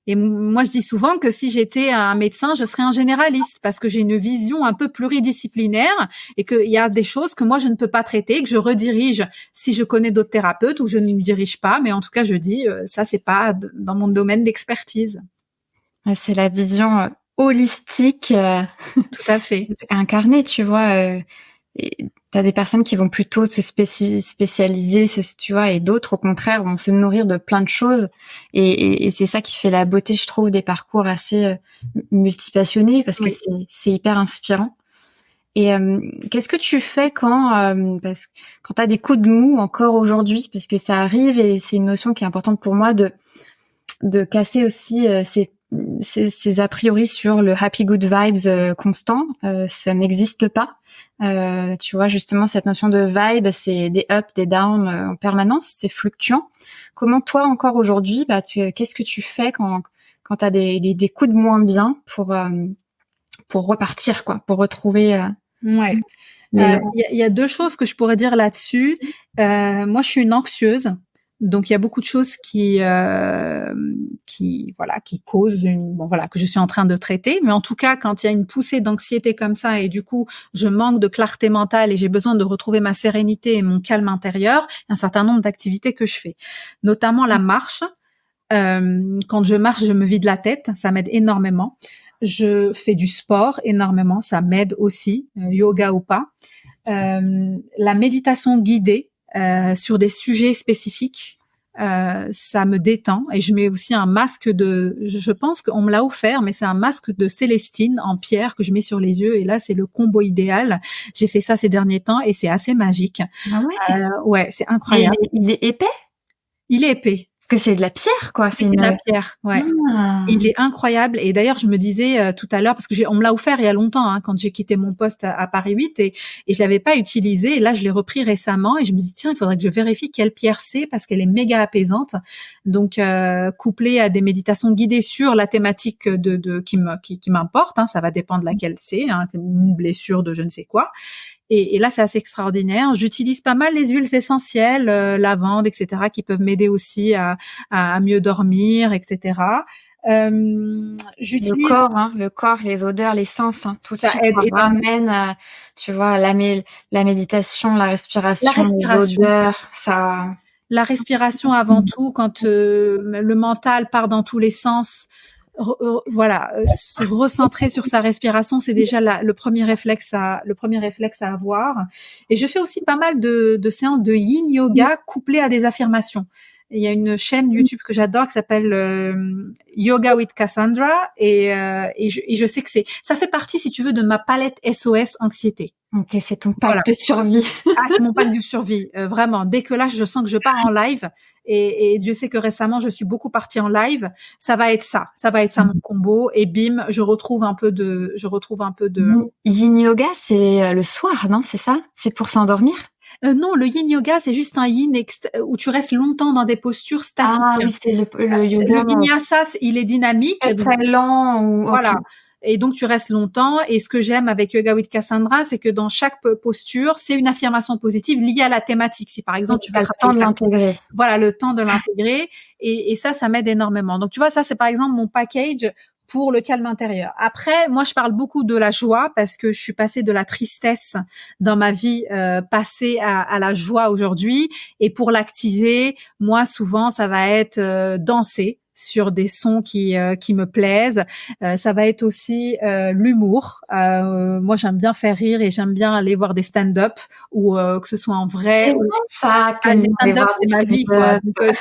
Et moi, je dis souvent que si j'étais un médecin, je serais un généraliste parce que j'ai une vision un peu pluridisciplinaire et qu'il y a des choses que moi, je ne peux pas traiter, que je redirige si je connais d'autres thérapeutes ou je ne dirige pas. Mais en tout cas, je dis, ça, c'est pas dans mon domaine d'expertise. C'est la vision holistique. Tout à fait. Incarnée, tu vois. T'as des personnes qui vont plutôt se spécialiser, tu vois, et d'autres au contraire vont se nourrir de plein de choses. Et c'est ça qui fait la beauté, je trouve, des parcours assez multipassionnés parce que c'est hyper inspirant. Et qu'est-ce que tu fais quand t'as des coups de mou encore aujourd'hui, parce que ça arrive et c'est une notion qui est importante pour moi de casser aussi ces a priori sur le happy good vibes constant. Ça n'existe pas. Tu vois, justement, cette notion de vibe, c'est des ups, des downs en permanence, c'est fluctuant. Comment toi, encore aujourd'hui, qu'est-ce que tu fais quand t'as des coups de moins bien pour repartir, quoi, pour retrouver ouais. Il y a deux choses que je pourrais dire là-dessus. Moi, je suis une anxieuse. Donc il y a beaucoup de choses qui causent que je suis en train de traiter, mais en tout cas quand il y a une poussée d'anxiété comme ça et du coup je manque de clarté mentale et j'ai besoin de retrouver ma sérénité et mon calme intérieur, il y a un certain nombre d'activités que je fais, notamment la marche. Quand je marche, je me vide la tête, ça m'aide énormément. Je fais du sport énormément, ça m'aide aussi, yoga ou pas. La méditation guidée sur des sujets spécifiques, ça me détend et je mets aussi un masque je pense qu'on me l'a offert, mais c'est un masque de Célestine en pierre que je mets sur les yeux et là c'est le combo idéal. J'ai fait ça ces derniers temps et c'est assez magique. Ah ouais. Ouais, c'est incroyable. Il est épais. Il est épais. Parce que c'est de la pierre, quoi. C'est de la pierre, ouais. Ah. Il est incroyable. Et d'ailleurs, je me disais tout à l'heure, parce que on me l'a offert il y a longtemps, hein, quand j'ai quitté mon poste à Paris 8, et je l'avais pas utilisé. Et là, je l'ai repris récemment, et je me dis tiens, il faudrait que je vérifie quelle pierre c'est, parce qu'elle est méga apaisante. Donc, couplée à des méditations guidées sur la thématique qui m'importe, hein, ça va dépendre de laquelle c'est, hein, une blessure de je ne sais quoi. Et là, c'est assez extraordinaire. J'utilise pas mal les huiles essentielles, lavande, etc., qui peuvent m'aider aussi à mieux dormir, etc. J'utilise le corps, les odeurs, les sens, hein, tout ça ça aide ramène à, tu vois, la méditation, la respiration, les odeurs, ça. La respiration avant tout, quand le mental part dans tous les sens. Se recentrer sur sa respiration, c'est déjà le premier réflexe à avoir. Et je fais aussi pas mal de séances de yin yoga couplées à des affirmations. Il y a une chaîne YouTube que j'adore qui s'appelle Yoga with Cassandra et je sais que ça fait partie, si tu veux, de ma palette SOS anxiété. Ok, c'est ton pack de survie. Ah, c'est mon pack de survie, vraiment. Dès que là, je sens que je pars en live, et je sais que récemment, je suis beaucoup partie en live, ça va être ça mon combo, et bim, je retrouve un peu de. Yin yoga, c'est le soir, non? C'est ça? C'est pour s'endormir? Non, le yin yoga, c'est juste un yin où tu restes longtemps dans des postures statiques. Ah oui, c'est le yoga. Le vinyasa, il est dynamique. Très lent ou voilà. Okay. Et donc, tu restes longtemps. Et ce que j'aime avec Yoga with Cassandra, c'est que dans chaque posture, c'est une affirmation positive liée à la thématique. Si par exemple, tu veux le temps de l'intégrer. Voilà, le temps de l'intégrer. Et ça m'aide énormément. Donc, tu vois, ça, c'est par exemple mon package pour le calme intérieur. Après, moi, je parle beaucoup de la joie parce que je suis passée de la tristesse dans ma vie passée à la joie aujourd'hui. Et pour l'activer, moi, souvent, ça va être danser sur des sons qui me plaisent. Ça va être aussi l'humour. Moi, j'aime bien faire rire et j'aime bien aller voir des stand-up ou que ce soit en vrai. C'est vrai ça, Les stand-up, voir c'est des ma vie, quoi. stand-up. Donc,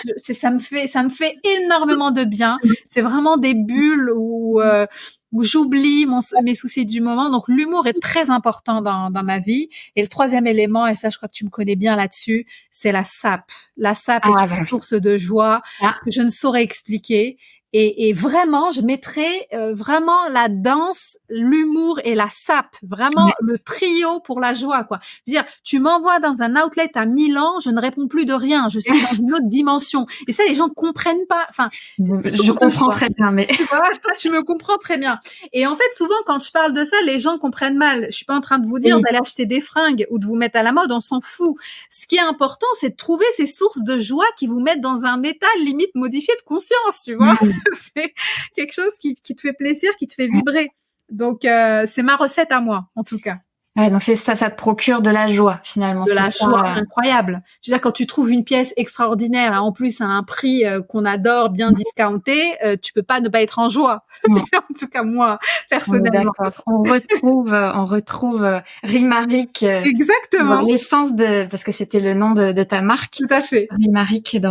ça me fait énormément de bien. C'est vraiment des bulles où j'oublie mes soucis du moment. Donc, l'humour est très important dans ma vie. Et le troisième élément, et ça, je crois que tu me connais bien là-dessus, c'est la sape. La sape est Ah, une source de joie ah, que je ne saurais expliquer. Et vraiment, je mettrais vraiment la danse, l'humour et la sape, vraiment le trio pour la joie, quoi. Je veux dire, tu m'envoies dans un outlet à Milan, je ne réponds plus de rien, je suis dans une autre dimension. Et ça, les gens comprennent pas. Enfin, je comprends très bien, mais tu vois, toi, tu me comprends très bien. Et en fait, souvent, quand je parle de ça, les gens comprennent mal. Je suis pas en train de vous dire oui. d'aller acheter des fringues ou de vous mettre à la mode, on s'en fout. Ce qui est important, c'est de trouver ces sources de joie qui vous mettent dans un état limite modifié de conscience, tu vois. C'est quelque chose qui te fait plaisir, qui te fait vibrer. Donc, c'est ma recette à moi, en tout cas. Ouais, donc c'est ça te procure de la joie finalement. De C'est la ça. joie incroyable. Je veux dire, quand tu trouves une pièce extraordinaire, en plus à un prix qu'on adore, bien discounté, tu peux pas ne pas être en joie. Ouais. En tout cas, moi, On est personnellement. d'accord. On retrouve Rimaric, dans Exactement. l'essence de, parce que c'était le nom de ta marque. Tout à fait. Rimaric est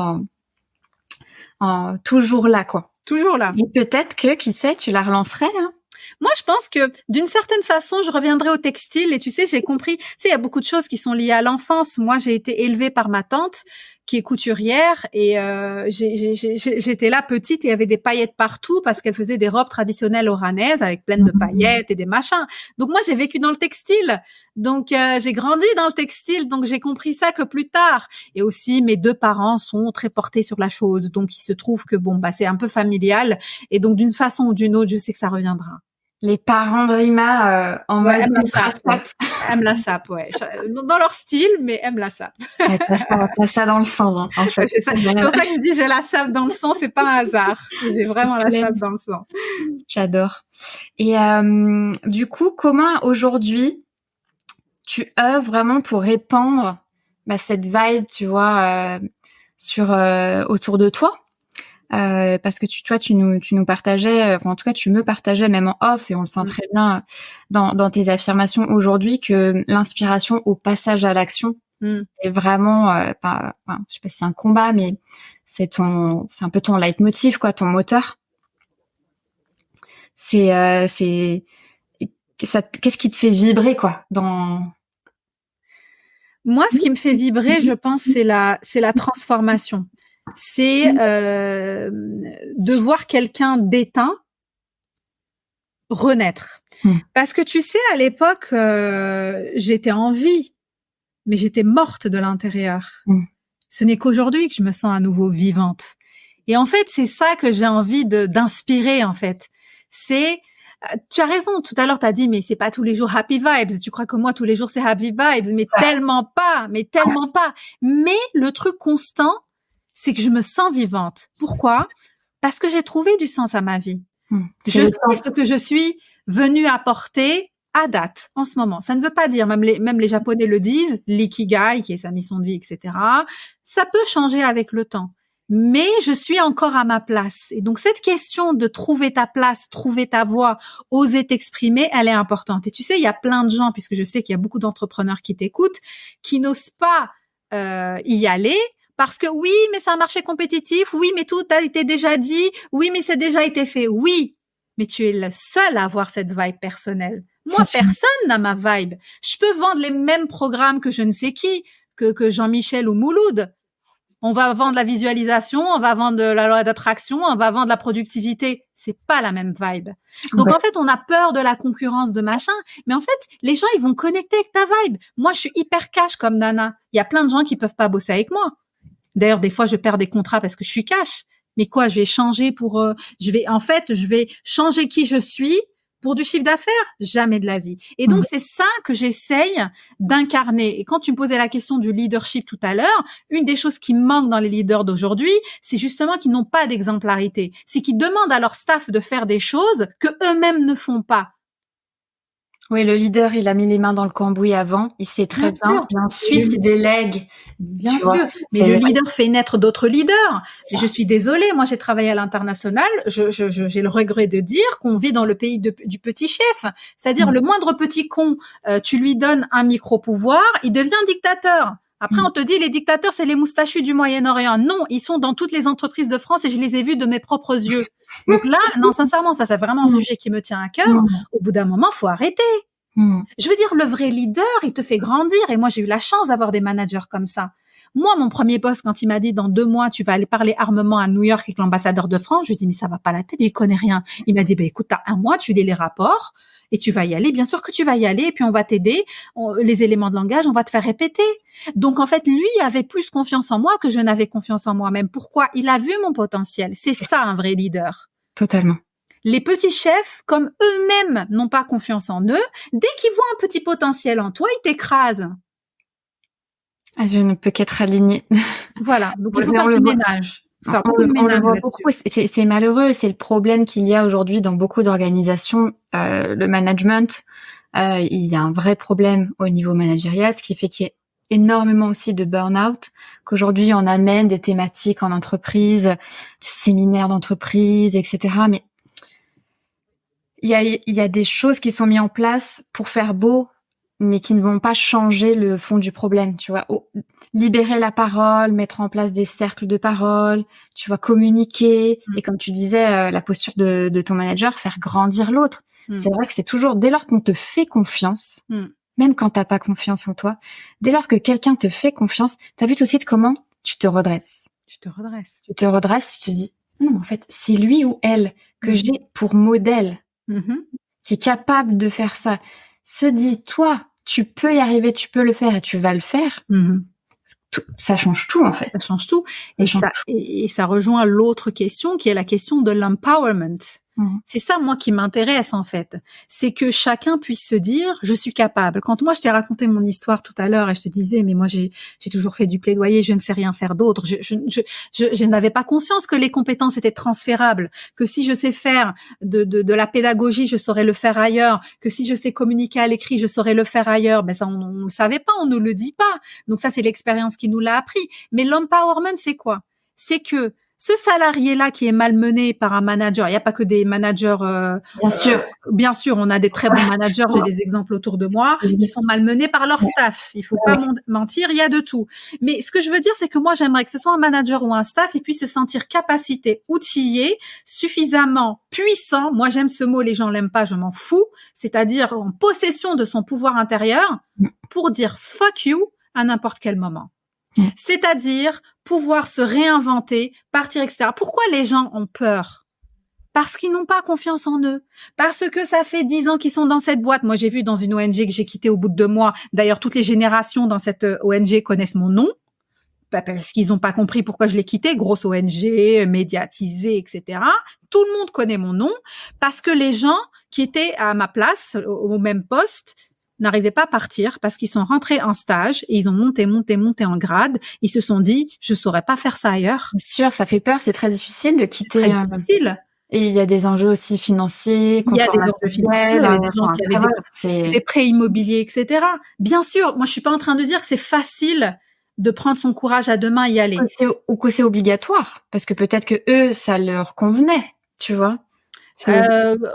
toujours là, quoi. Toujours là. Et peut-être que, qui sait, tu la relancerais, hein. Moi, je pense que d'une certaine façon, je reviendrai au textile. Et tu sais, j'ai compris. Tu sais, il y a beaucoup de choses qui sont liées à l'enfance. Moi, j'ai été élevée par ma tante qui est couturière et j'étais là petite et il y avait des paillettes partout parce qu'elle faisait des robes traditionnelles oranaises avec pleines de paillettes et des machins. Donc moi, j'ai vécu dans le textile. Donc j'ai grandi dans le textile. Donc j'ai compris ça que plus tard. Et aussi, mes deux parents sont très portés sur la chose. Donc il se trouve que bon, bah c'est un peu familial. Et donc d'une façon ou d'une autre, je sais que ça reviendra. Les parents de Rima, en Ouais, mode aime la ultra sape, ouais. fat. Aime la sape, ouais. Dans leur style, mais aime la sape. Ouais, t'as ça dans le sang, hein, en fait. C'est pour ça que je dis j'ai la sape dans le sang, c'est pas un hasard. J'ai vraiment la sape dans le sang. J'adore. Et du coup, comment aujourd'hui tu œuvres vraiment pour répandre cette vibe, tu vois, autour de toi? Parce que tu nous partageais, enfin en tout cas tu me partageais même en off et on le sent très bien dans tes affirmations aujourd'hui que l'inspiration au passage à l'action est vraiment, je sais pas si c'est un combat, mais c'est un peu ton leitmotiv, quoi, ton moteur. Qu'est-ce qui te fait vibrer, quoi, Moi, ce qui me fait vibrer, je pense, c'est la transformation. C'est de voir quelqu'un d'éteint renaître. Parce que tu sais, à l'époque, j'étais en vie, mais j'étais morte de l'intérieur. Ce n'est qu'aujourd'hui que je me sens à nouveau vivante. Et en fait, c'est ça que j'ai envie d'inspirer, en fait. Tu as raison, tout à l'heure, tu as dit, mais c'est pas tous les jours happy vibes. Tu crois que moi, tous les jours, c'est happy vibes, mais tellement pas, mais tellement pas. Mais le truc constant, c'est que je me sens vivante. Pourquoi? Parce que j'ai trouvé du sens à ma vie. Je sais ce que je suis venue apporter à date, en ce moment. Ça ne veut pas dire, même les Japonais le disent, l'ikigai, qui est sa mission de vie, etc. Ça peut changer avec le temps. Mais je suis encore à ma place. Et donc, cette question de trouver ta place, trouver ta voix, oser t'exprimer, elle est importante. Et tu sais, il y a plein de gens, puisque je sais qu'il y a beaucoup d'entrepreneurs qui t'écoutent, qui n'osent pas y aller parce que oui, mais c'est un marché compétitif, oui, mais tout a été déjà dit, oui, mais c'est déjà été fait, oui. Mais tu es le seul à avoir cette vibe personnelle. Moi, personne n'a ma vibe. Je peux vendre les mêmes programmes que je ne sais qui, que Jean-Michel ou Mouloud. On va vendre la visualisation, on va vendre la loi d'attraction, on va vendre la productivité. C'est pas la même vibe. Donc, en fait, on a peur de la concurrence de machin. Mais en fait, les gens, ils vont connecter avec ta vibe. Moi, je suis hyper cash comme Nana. Il y a plein de gens qui peuvent pas bosser avec moi. D'ailleurs, des fois, je perds des contrats parce que je suis cash. Mais quoi, je vais changer je vais changer qui je suis Pour du chiffre d'affaires, jamais de la vie. Et donc, c'est ça que j'essaye d'incarner. Et quand tu me posais la question du leadership tout à l'heure, une des choses qui manque dans les leaders d'aujourd'hui, c'est justement qu'ils n'ont pas d'exemplarité. C'est qu'ils demandent à leur staff de faire des choses que eux-mêmes ne font pas. Oui, le leader, il a mis les mains dans le cambouis avant, il sait très bien, et ensuite il délègue. Bien sûr, mais le leader fait naître d'autres leaders. Et je suis désolée, moi j'ai travaillé à l'international, j'ai le regret de dire qu'on vit dans le pays du petit chef. C'est-à-dire le moindre petit con, tu lui donnes un micro-pouvoir, il devient dictateur. Après, on te dit, les dictateurs, c'est les moustachus du Moyen-Orient. Non, ils sont dans toutes les entreprises de France et je les ai vus de mes propres yeux. Donc là, non, sincèrement, ça c'est vraiment un sujet qui me tient à cœur. Au bout d'un moment, faut arrêter. Je veux dire, le vrai leader, il te fait grandir. Et moi, j'ai eu la chance d'avoir des managers comme ça. Moi, mon premier poste, quand il m'a dit, dans 2 mois, tu vas aller parler armement à New York avec l'ambassadeur de France, je lui ai dit, mais ça va pas la tête, j'y connais rien. Il m'a dit, écoute, t'as 1 mois, tu lis les rapports et tu vas y aller. Bien sûr que tu vas y aller et puis on va t'aider. Les éléments de langage, on va te faire répéter. Donc, en fait, lui avait plus confiance en moi que je n'avais confiance en moi-même. Pourquoi? Il a vu mon potentiel. C'est ça, un vrai leader. Totalement. Les petits chefs, comme eux-mêmes n'ont pas confiance en eux, dès qu'ils voient un petit potentiel en toi, ils t'écrasent. Je ne peux qu'être alignée. Voilà, donc il faut faire du ménage. Faire beaucoup de ménage là-dessus. C'est malheureux, c'est le problème qu'il y a aujourd'hui dans beaucoup d'organisations. Le management, il y a un vrai problème au niveau managérial, ce qui fait qu'il y a énormément aussi de burn-out, qu'aujourd'hui on amène des thématiques en entreprise, du séminaire d'entreprise, etc. Mais il y a des choses qui sont mises en place pour faire beau, mais qui ne vont pas changer le fond du problème, tu vois. Libérer la parole, mettre en place des cercles de parole, tu vois, communiquer. Et comme tu disais, la posture de ton manager, faire grandir l'autre. C'est vrai que c'est toujours, dès lors qu'on te fait confiance, même quand t'as pas confiance en toi, dès lors que quelqu'un te fait confiance, t'as vu tout de suite comment tu te redresses. Tu te redresses, tu te dis, non, en fait, c'est lui ou elle que j'ai pour modèle, qui est capable de faire ça. Se dit, toi, tu peux y arriver, tu peux le faire et tu vas le faire. Ça change tout, en fait. Ça change tout. Et ça rejoint l'autre question qui est la question de l'empowerment. C'est ça, moi, qui m'intéresse, en fait. C'est que chacun puisse se dire, je suis capable. Quand moi, je t'ai raconté mon histoire tout à l'heure et je te disais, mais moi, j'ai toujours fait du plaidoyer, je ne sais rien faire d'autre. Je n'avais pas conscience que les compétences étaient transférables, que si je sais faire de la pédagogie, je saurais le faire ailleurs, que si je sais communiquer à l'écrit, je saurais le faire ailleurs. Ben ça, on ne le savait pas, on ne le dit pas. Donc ça, c'est l'expérience qui nous l'a appris. Mais l'empowerment, c'est quoi? C'est que ce salarié-là qui est malmené par un manager, il n'y a pas que des managers. Bien sûr, on a des très bons managers. J'ai des exemples autour de moi qui sont malmenés par leur staff. Il faut pas mentir, il y a de tout. Mais ce que je veux dire, c'est que moi, j'aimerais que ce soit un manager ou un staff, il puisse se sentir capacité, outillé, suffisamment puissant. Moi, j'aime ce mot. Les gens l'aiment pas, je m'en fous. C'est-à-dire en possession de son pouvoir intérieur pour dire fuck you à n'importe quel moment. C'est-à-dire pouvoir se réinventer, partir, etc. Pourquoi les gens ont peur? Parce qu'ils n'ont pas confiance en eux. Parce que ça fait 10 ans qu'ils sont dans cette boîte. Moi, j'ai vu dans une ONG que j'ai quittée au bout de 2 mois. D'ailleurs, toutes les générations dans cette ONG connaissent mon nom. Parce qu'ils n'ont pas compris pourquoi je l'ai quittée. Grosse ONG, médiatisée, etc. Tout le monde connaît mon nom. Parce que les gens qui étaient à ma place, au même poste, n'arrivaient pas à partir parce qu'ils sont rentrés en stage et ils ont monté en grade. Ils se sont dit, je saurais pas faire ça ailleurs. Bien sûr, ça fait peur, c'est très difficile de quitter. C'est très difficile. Et il y a des enjeux aussi financiers. Il y a des enjeux financiers, il y a des gens qui avaient des prêts immobiliers, etc. Bien sûr, moi je suis pas en train de dire que c'est facile de prendre son courage à deux mains et y aller. Ou que c'est obligatoire, parce que peut-être que eux, ça leur convenait, tu vois.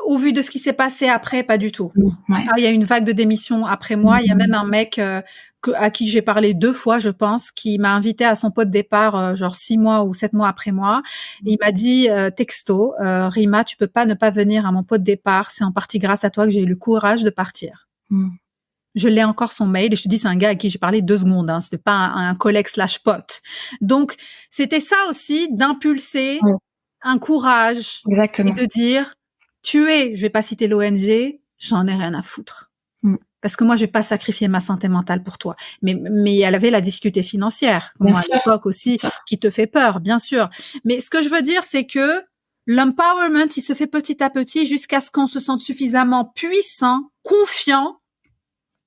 Au vu de ce qui s'est passé après, pas du tout. Il y a une vague de démissions après moi. Il y a même un mec à qui j'ai parlé 2 fois, je pense, qui m'a invité à son pot de départ, genre 6 mois ou 7 mois après moi. Et il m'a dit texto, Rima, tu peux pas ne pas venir à mon pot de départ. C'est en partie grâce à toi que j'ai eu le courage de partir. Je l'ai encore son mail et je te dis c'est un gars à qui j'ai parlé 2 secondes. C'était pas un collègue / pote. Donc c'était ça aussi d'impulser. Un courage. Exactement. Et de dire, je vais pas citer l'ONG, j'en ai rien à foutre. Parce que moi, je vais pas sacrifier ma santé mentale pour toi. Mais elle avait la difficulté financière, comme moi à l'époque aussi, qui te fait peur, bien sûr. Mais ce que je veux dire, c'est que L'empowerment, il se fait petit à petit jusqu'à ce qu'on se sente suffisamment puissant, confiant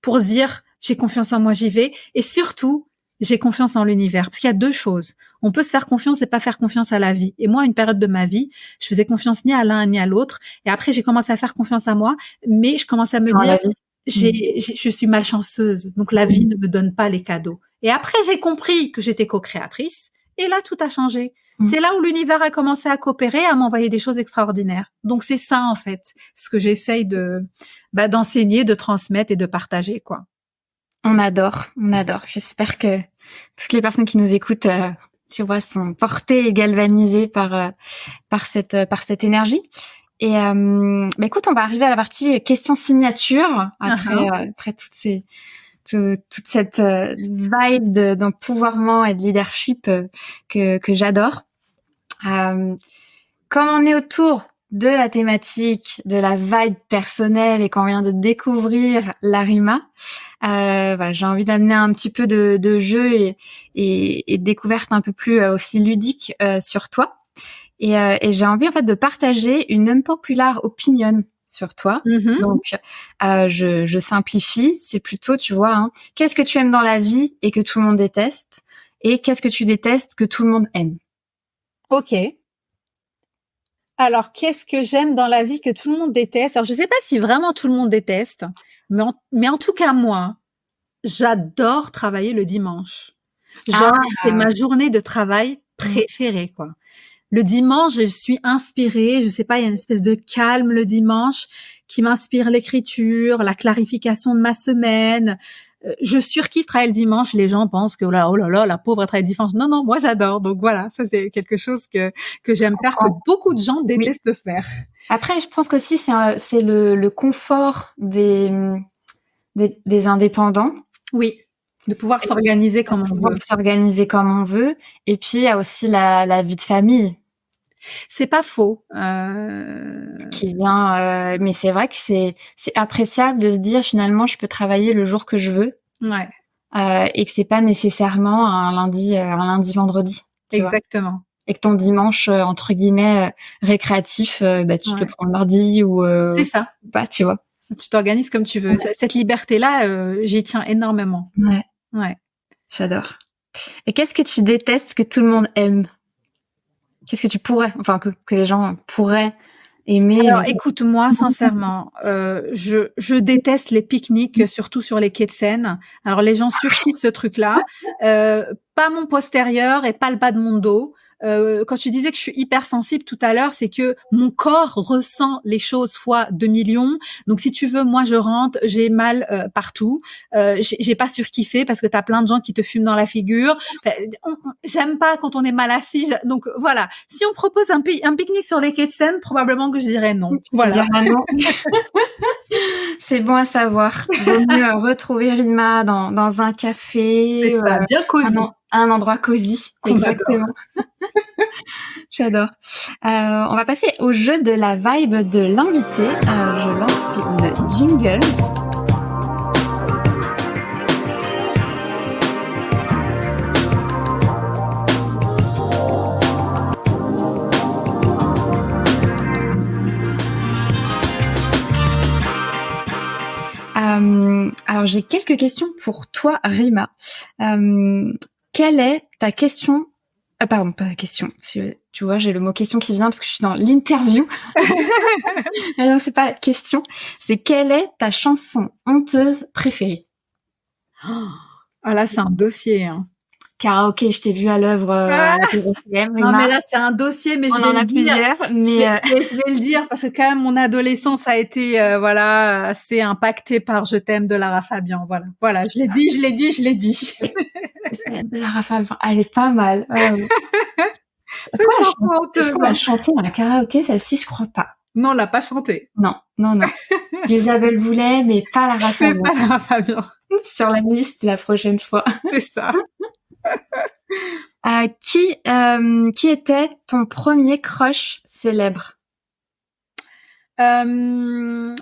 pour se dire j'ai confiance en moi, j'y vais. Et surtout, j'ai confiance en l'univers. Parce qu'il y a deux choses. On peut se faire confiance et pas faire confiance à la vie. Et moi, une période de ma vie, je faisais confiance ni à l'un ni à l'autre. Et après, j'ai commencé à faire confiance à moi, mais je commençais à me Dans dire la vie. je suis malchanceuse, donc la vie ne me donne pas les cadeaux. Et après, j'ai compris que j'étais co-créatrice, et là, tout a changé. C'est là où l'univers a commencé à coopérer, à m'envoyer des choses extraordinaires. Donc, c'est ça, en fait, ce que j'essaye d'enseigner, de transmettre et de partager, quoi. On adore, on adore. J'espère que toutes les personnes qui nous écoutent, tu vois, sont portées et galvanisées par cette énergie. Et écoute, on va arriver à la partie questions signature après toute cette vibe d'empouvoirment et de leadership que j'adore. Comme on est autour de la thématique de la vibe personnelle et qu'on vient de découvrir l'Arima, voilà, j'ai envie d'amener un petit peu de jeu et de découverte un peu plus aussi ludique sur toi. Et j'ai envie en fait de partager une unpopular opinion sur toi. Donc, je simplifie. C'est plutôt, tu vois, qu'est-ce que tu aimes dans la vie et que tout le monde déteste, et qu'est-ce que tu détestes que tout le monde aime. Ok. Alors, qu'est-ce que j'aime dans la vie que tout le monde déteste? Alors, je sais pas si vraiment tout le monde déteste, mais en tout cas, moi, j'adore travailler le dimanche. Genre, c'est ma journée de travail préférée, quoi. Le dimanche, je suis inspirée, je sais pas, il y a une espèce de calme le dimanche qui m'inspire l'écriture, la clarification de ma semaine. Je surkiffe travailler le dimanche. Les gens pensent que oh là là, la pauvre travaille le dimanche. Non, non, moi j'adore. Donc voilà, ça c'est quelque chose que j'aime faire, que beaucoup de gens détestent faire. Après, je pense qu'aussi c'est le confort des indépendants. Oui. De pouvoir s'organiser comme on veut. S'organiser comme on veut. Et puis, il y a aussi la vie de famille. C'est pas faux. Qui vient, mais c'est vrai que c'est appréciable de se dire finalement je peux travailler le jour que je veux. Ouais. Et que c'est pas nécessairement un lundi, vendredi. Exactement. Vois. Et que ton dimanche entre guillemets récréatif, tu te le prends le mardi ou. C'est ça. Bah, tu vois. Tu t'organises comme tu veux. Ouais. Cette liberté-là, j'y tiens énormément. Ouais. Ouais. J'adore. Et qu'est-ce que tu détestes que tout le monde aime? Qu'est-ce que tu pourrais, enfin que les gens pourraient aimer? Alors, écoute, moi, sincèrement, je déteste les pique-niques, surtout sur les quais de Seine. Alors, les gens surkiffent ce truc-là. Pas mon postérieur et pas le bas de mon dos. Quand tu disais que je suis hypersensible tout à l'heure, c'est que mon corps ressent les choses fois 2 millions. Donc, si tu veux, moi, je rentre, j'ai mal partout. J'ai pas surkiffé parce que t'as plein de gens qui te fument dans la figure. J'aime pas quand on est mal assis. Donc, voilà. Si on propose un pique-nique sur les quais de Seine, probablement que je dirais non. Voilà. Non. C'est bon à savoir. Vaut mieux retrouver Rima dans un café. C'est ça, bien cosy. Un endroit cosy. Exactement. J'adore. On va passer au jeu de la vibe de l'invité. Je lance le jingle. Alors j'ai quelques questions pour toi, Rima. Quelle est ta question? Pardon, pas la question. Tu vois, j'ai le mot question qui vient parce que je suis dans l'interview. Non, c'est pas la question. C'est quelle est ta chanson honteuse préférée? Ah là, c'est un dossier. Hein. Karaoké, je t'ai vu à l'œuvre. Non, mais là, c'est un dossier, mais on en a plusieurs. Mais je vais le dire parce que quand même, mon adolescence a été, assez impactée par Je t'aime de Lara Fabian. Voilà, je l'ai dit. Lara Fabian, elle est pas mal. Est-ce qu'on l'a chantée dans la karaoké, celle-ci? Je crois pas. Non, on l'a pas chantée. Non. Isabelle voulait, mais pas Lara Fabian. Pas Lara Fabian. Sur la liste la prochaine fois. C'est ça. Qui était ton premier crush célèbre? Tu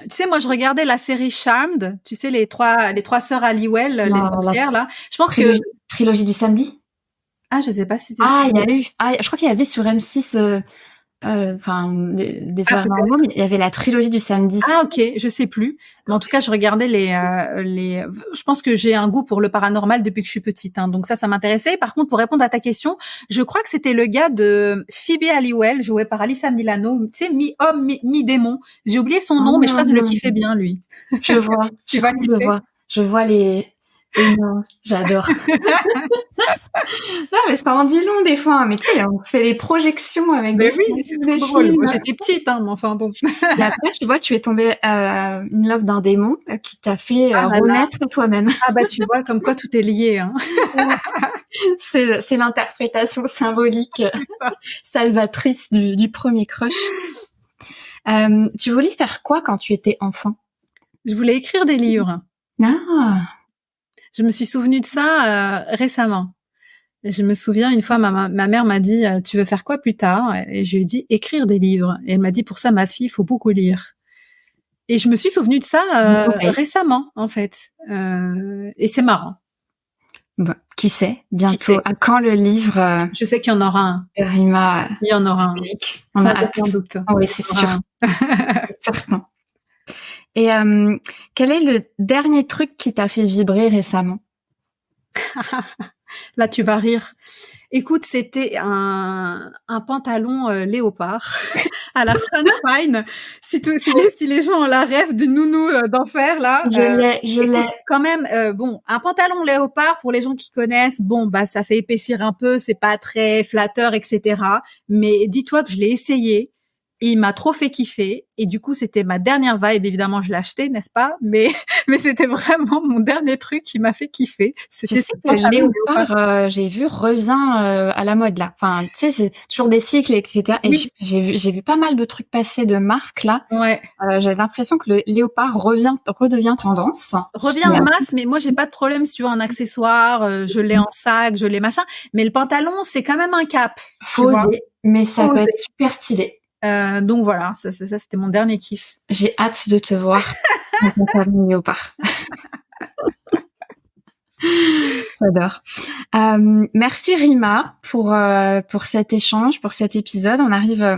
sais, moi, je regardais la série Charmed. Tu sais, les trois sœurs Halliwell, les sorcières, là. Je pense Trilogie du samedi? Ah, je sais pas si c'était il y a eu. Je crois qu'il y avait sur M6, enfin des Ah, horaires normaux, peut-être. mais il y avait la trilogie du samedi. Ah, ok, je sais plus. Mais en tout cas, je regardais les. Je pense que j'ai un goût pour le paranormal depuis que je suis petite, hein, donc ça m'intéressait. Par contre, pour répondre à ta question, je crois que c'était le gars de Phoebe Halliwell, joué par Alyssa Milano, tu sais, mi-homme, mi-démon. J'ai oublié son nom, mais je crois que je le kiffais bien, lui. Je vois, Tu je vois crois qui que je c'est? vois. Je vois les noms. J'adore. Non, mais ça en dit long des fois, hein. Mais tu sais, on se fait des projections avec des Ben oui, séries, c'est trop des drôle. Moi, films. j'étais petite, hein, mais enfin bon. Et après, tu vois, tu es tombé in love d'un démon qui t'a fait Ah là là. renaître toi-même. Ah bah tu vois, comme quoi tout est lié, hein. C'est l'interprétation symbolique C'est ça. salvatrice du premier crush. Tu voulais faire quoi quand tu étais enfant? Je voulais écrire des livres. Ah, Je me suis souvenue de ça récemment. Je me souviens, une fois, ma mère m'a dit, tu veux faire quoi plus tard? Et je lui ai dit, écrire des livres. Et elle m'a dit, pour ça, ma fille, il faut beaucoup lire. Et je me suis souvenue de ça bon conseil. récemment, en fait. Et c'est marrant. Bon, qui sait, Qui bientôt. sait? À quand le livre Je sais qu'il y en aura un. de Rima Il y en aura un. numérique? On a Sans hâte. aucun doute. Oh oui, c'est Il y en sûr, aura un. c'est certain. Et quel est le dernier truc qui t'a fait vibrer récemment? Là, tu vas rire. Écoute, c'était un pantalon léopard à la Fun Fine. Si les gens ont la rêve du nounou d'enfer, là. Je Écoute, l'ai. quand même, bon, un pantalon léopard, pour les gens qui connaissent, bon, bah, ça fait épaissir un peu, c'est pas très flatteur, etc. Mais dis-toi que je l'ai essayé. Et il m'a trop fait kiffer. Et du coup, c'était ma dernière vibe. Évidemment, je l'ai acheté, n'est-ce pas? Mais c'était vraiment mon dernier truc qui m'a fait kiffer. Je C'était sais ce que le pantalon léopard. léopard, j'ai vu, revient à la mode là. Enfin, tu sais, c'est toujours des cycles, etc. Et Oui, j'ai vu pas mal de trucs passer de marques là. ouais. J'ai l'impression que le léopard redevient tendance. Revient Mais en masse, mais moi j'ai pas de problème si tu veux un accessoire, je l'ai en sac, je l'ai machin. Mais le pantalon, c'est quand même un cap, tu faut vois. oser, mais Faut ça peut être oser. super stylé. Donc voilà, ça c'était mon dernier kiff. J'ai hâte de te voir en pantalon léopard. J'adore. Merci Rima pour cet échange, pour cet épisode. On arrive à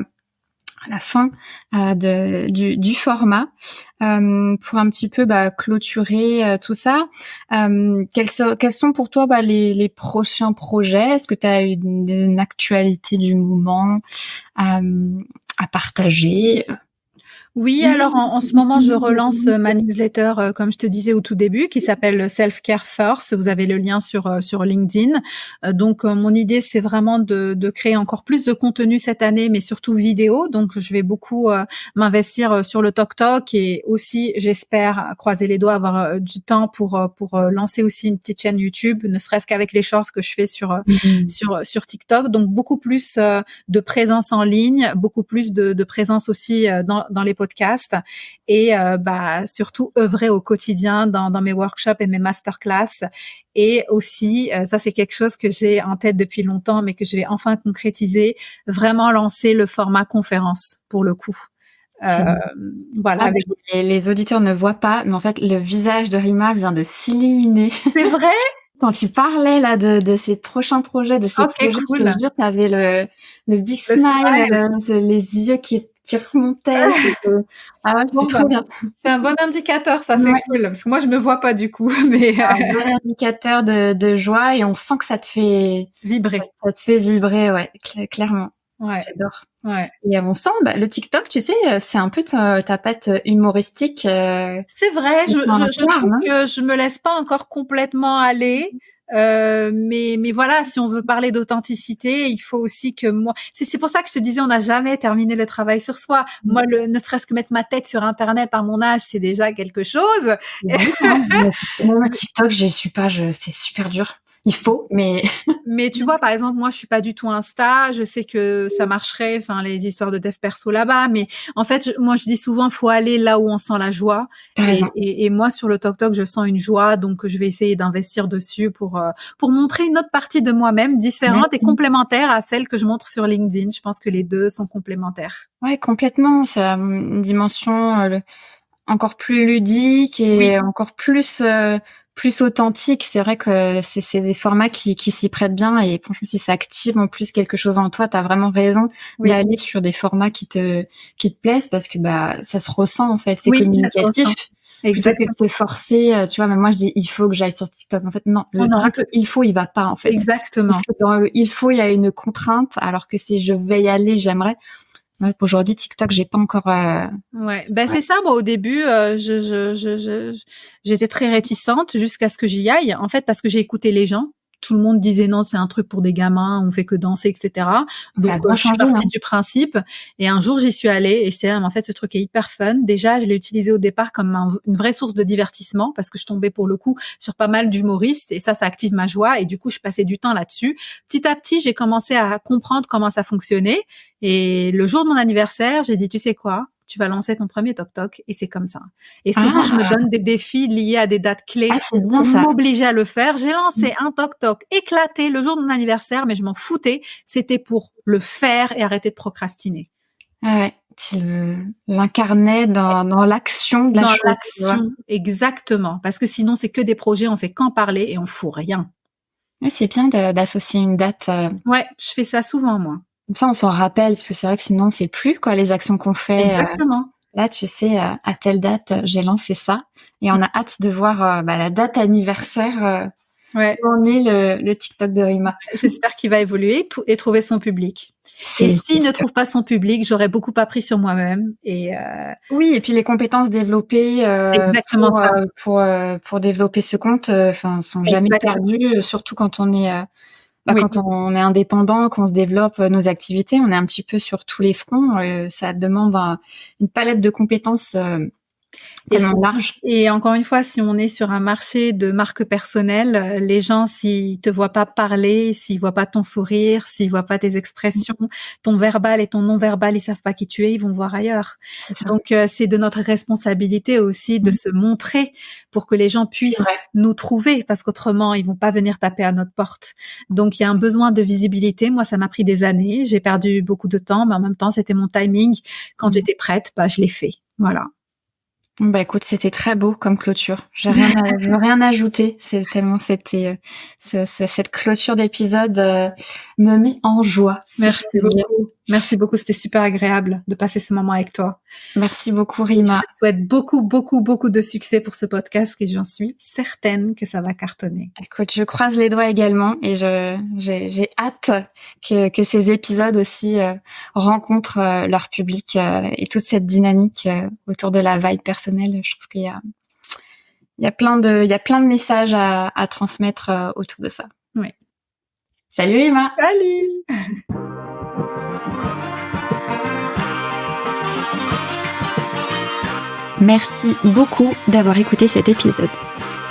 la fin du format. Pour un petit peu clôturer tout ça. Quels sont pour toi les prochains projets? Est-ce que tu as une actualité du moment à partager? Oui, alors en ce moment, je relance ma newsletter, comme je te disais au tout début, qui s'appelle Self Care First. Vous avez le lien sur LinkedIn. Donc, mon idée, c'est vraiment de créer encore plus de contenu cette année, mais surtout vidéo. Donc, je vais beaucoup m'investir sur le TokTok et aussi, j'espère, croiser les doigts, avoir du temps pour lancer aussi une petite chaîne YouTube, ne serait-ce qu'avec les shorts que je fais sur TikTok. Donc, beaucoup plus de présence en ligne, beaucoup plus de présence aussi dans les podcasts et surtout œuvrer au quotidien dans mes workshops et mes masterclass. Et aussi, ça c'est quelque chose que j'ai en tête depuis longtemps, mais que je vais enfin concrétiser, vraiment lancer le format conférence pour le coup. Voilà. Avec les auditeurs ne voient pas, mais en fait le visage de Rima vient de s'illuminer. C'est vrai? Quand tu parlais là de ces prochains projets, de ces projets, Cool. je te jure, t'avais le big smile, les yeux qui remontaient. C'est trop bien. C'est un bon indicateur, ça, c'est Ouais. cool. Parce que moi, je me vois pas du coup, mais Un vrai indicateur de joie et on sent que ça te fait vibrer. Ça te fait vibrer, ouais, clairement. Ouais. J'adore. Ouais. Et on sent, le TikTok, tu sais, c'est un peu ta patte humoristique. C'est vrai, je trouve que je me laisse pas encore complètement aller. Mais voilà, si on veut parler d'authenticité, il faut aussi que moi. C'est pour ça que je te disais, on n'a jamais terminé le travail sur soi. Moi, ne serait-ce que mettre ma tête sur Internet à mon âge, c'est déjà quelque chose. Moi, TikTok, j'y suis pas. C'est super dur. Il faut, mais. Mais tu vois, par exemple, moi, je suis pas du tout Insta. Je sais que ça marcherait, enfin, les histoires de dev perso là-bas. Mais en fait, moi, je dis souvent, faut aller là où on sent la joie. Et moi, sur le TokTok, je sens une joie, donc je vais essayer d'investir dessus pour montrer une autre partie de moi-même différente et complémentaire à celle que je montre sur LinkedIn. Je pense que les deux sont complémentaires. Ouais, complètement. C'est une dimension encore plus ludique et encore plus authentique. C'est vrai que c'est des formats qui s'y prêtent bien, et franchement, si ça active en plus quelque chose en toi, t'as vraiment raison d'aller sur des formats qui te plaisent, parce que ça se ressent en fait, c'est communicatif. Plutôt que de te forcer, tu vois, même moi je dis il faut que j'aille sur TikTok. En fait, non, il faut, il va pas en fait. Exactement. Parce que dans le il faut, il y a une contrainte, alors que c'est je vais y aller, j'aimerais. Ouais, aujourd'hui, TikTok, j'ai pas encore. C'est ça. Moi, au début, j'étais très réticente jusqu'à ce que j'y aille. En fait, parce que j'ai écouté les gens. Tout le monde disait non, c'est un truc pour des gamins, on fait que danser, etc. Donc, je suis partie du principe. Et un jour, j'y suis allée et j'étais là, mais en fait, ce truc est hyper fun. Déjà, je l'ai utilisé au départ comme une vraie source de divertissement, parce que je tombais pour le coup sur pas mal d'humoristes, et ça active ma joie. Et du coup, je passais du temps là-dessus. Petit à petit, j'ai commencé à comprendre comment ça fonctionnait. Et le jour de mon anniversaire, j'ai dit, tu sais quoi? Tu vas lancer ton premier TokTok, et c'est comme ça. Et souvent, je me donne des défis liés à des dates clés pour m'obliger à le faire. J'ai lancé un TokTok éclaté le jour de mon anniversaire, mais je m'en foutais. C'était pour le faire et arrêter de procrastiner. Ouais, tu l'incarnais dans l'action de la chose. Dans l'action, exactement. Parce que sinon, c'est que des projets, on fait qu'en parler et on fout rien. Ouais, c'est bien d'associer une date. Ouais, je fais ça souvent, moi. Comme ça, on s'en rappelle, parce que c'est vrai que sinon, c'est plus les actions qu'on fait. Exactement. Là, tu sais, à telle date, j'ai lancé ça, et on a hâte de voir la date anniversaire. Où en est le TikTok de Rima. J'espère qu'il va évoluer et trouver son public. Et s'il ne trouve pas son public, j'aurais beaucoup appris sur moi-même. Oui, et puis les compétences développées exactement pour développer ce compte, sont jamais perdues, surtout quand on est quand on est indépendant, qu'on se développe nos activités, on est un petit peu sur tous les fronts. Ça demande une palette de compétences tellement large. Et encore une fois, si on est sur un marché de marque personnelle, les gens, s'ils te voient pas parler, s'ils voient pas ton sourire, s'ils voient pas tes expressions, ton verbal et ton non-verbal, ils savent pas qui tu es, ils vont voir ailleurs. Donc, c'est de notre responsabilité aussi de se montrer pour que les gens puissent nous trouver, parce qu'autrement, ils vont pas venir taper à notre porte. Donc, il y a un besoin de visibilité. Moi, ça m'a pris des années. J'ai perdu beaucoup de temps, mais en même temps, c'était mon timing. Quand j'étais prête, je l'ai fait. Voilà. Écoute, c'était très beau comme clôture. Je veux rien ajouter. C'est tellement cette clôture d'épisode me met en joie. Merci beaucoup. Merci beaucoup. C'était super agréable de passer ce moment avec toi. Merci beaucoup, Rima. Je te souhaite beaucoup, beaucoup, beaucoup de succès pour ce podcast, et j'en suis certaine que ça va cartonner. Écoute, je croise les doigts également, et j'ai hâte que ces épisodes aussi rencontrent leur public et toute cette dynamique autour de la vibe personnelle. Je trouve qu'il y a plein de messages à transmettre autour de ça. Oui. Salut Rima. Salut. Merci beaucoup d'avoir écouté cet épisode.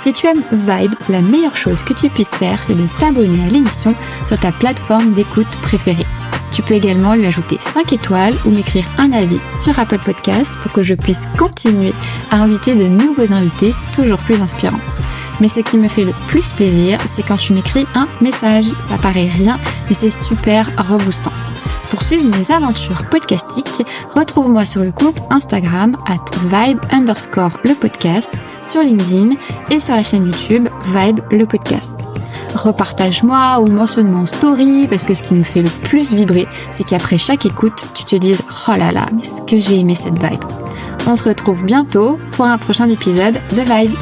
Si tu aimes Vibe, la meilleure chose que tu puisses faire, c'est de t'abonner à l'émission sur ta plateforme d'écoute préférée. Tu peux également lui ajouter 5 étoiles ou m'écrire un avis sur Apple Podcast pour que je puisse continuer à inviter de nouveaux invités toujours plus inspirants. Mais ce qui me fait le plus plaisir, c'est quand tu m'écris un message. Ça paraît rien, mais c'est super reboostant. Pour suivre mes aventures podcastiques, retrouve-moi sur le compte Instagram @vibe_le podcast, sur LinkedIn et sur la chaîne YouTube Vibe le podcast. Repartage-moi ou mentionne-moi en story, parce que ce qui me fait le plus vibrer, c'est qu'après chaque écoute, tu te dises « Oh là là, est-ce que j'ai aimé cette vibe ?» On se retrouve bientôt pour un prochain épisode de Vibe.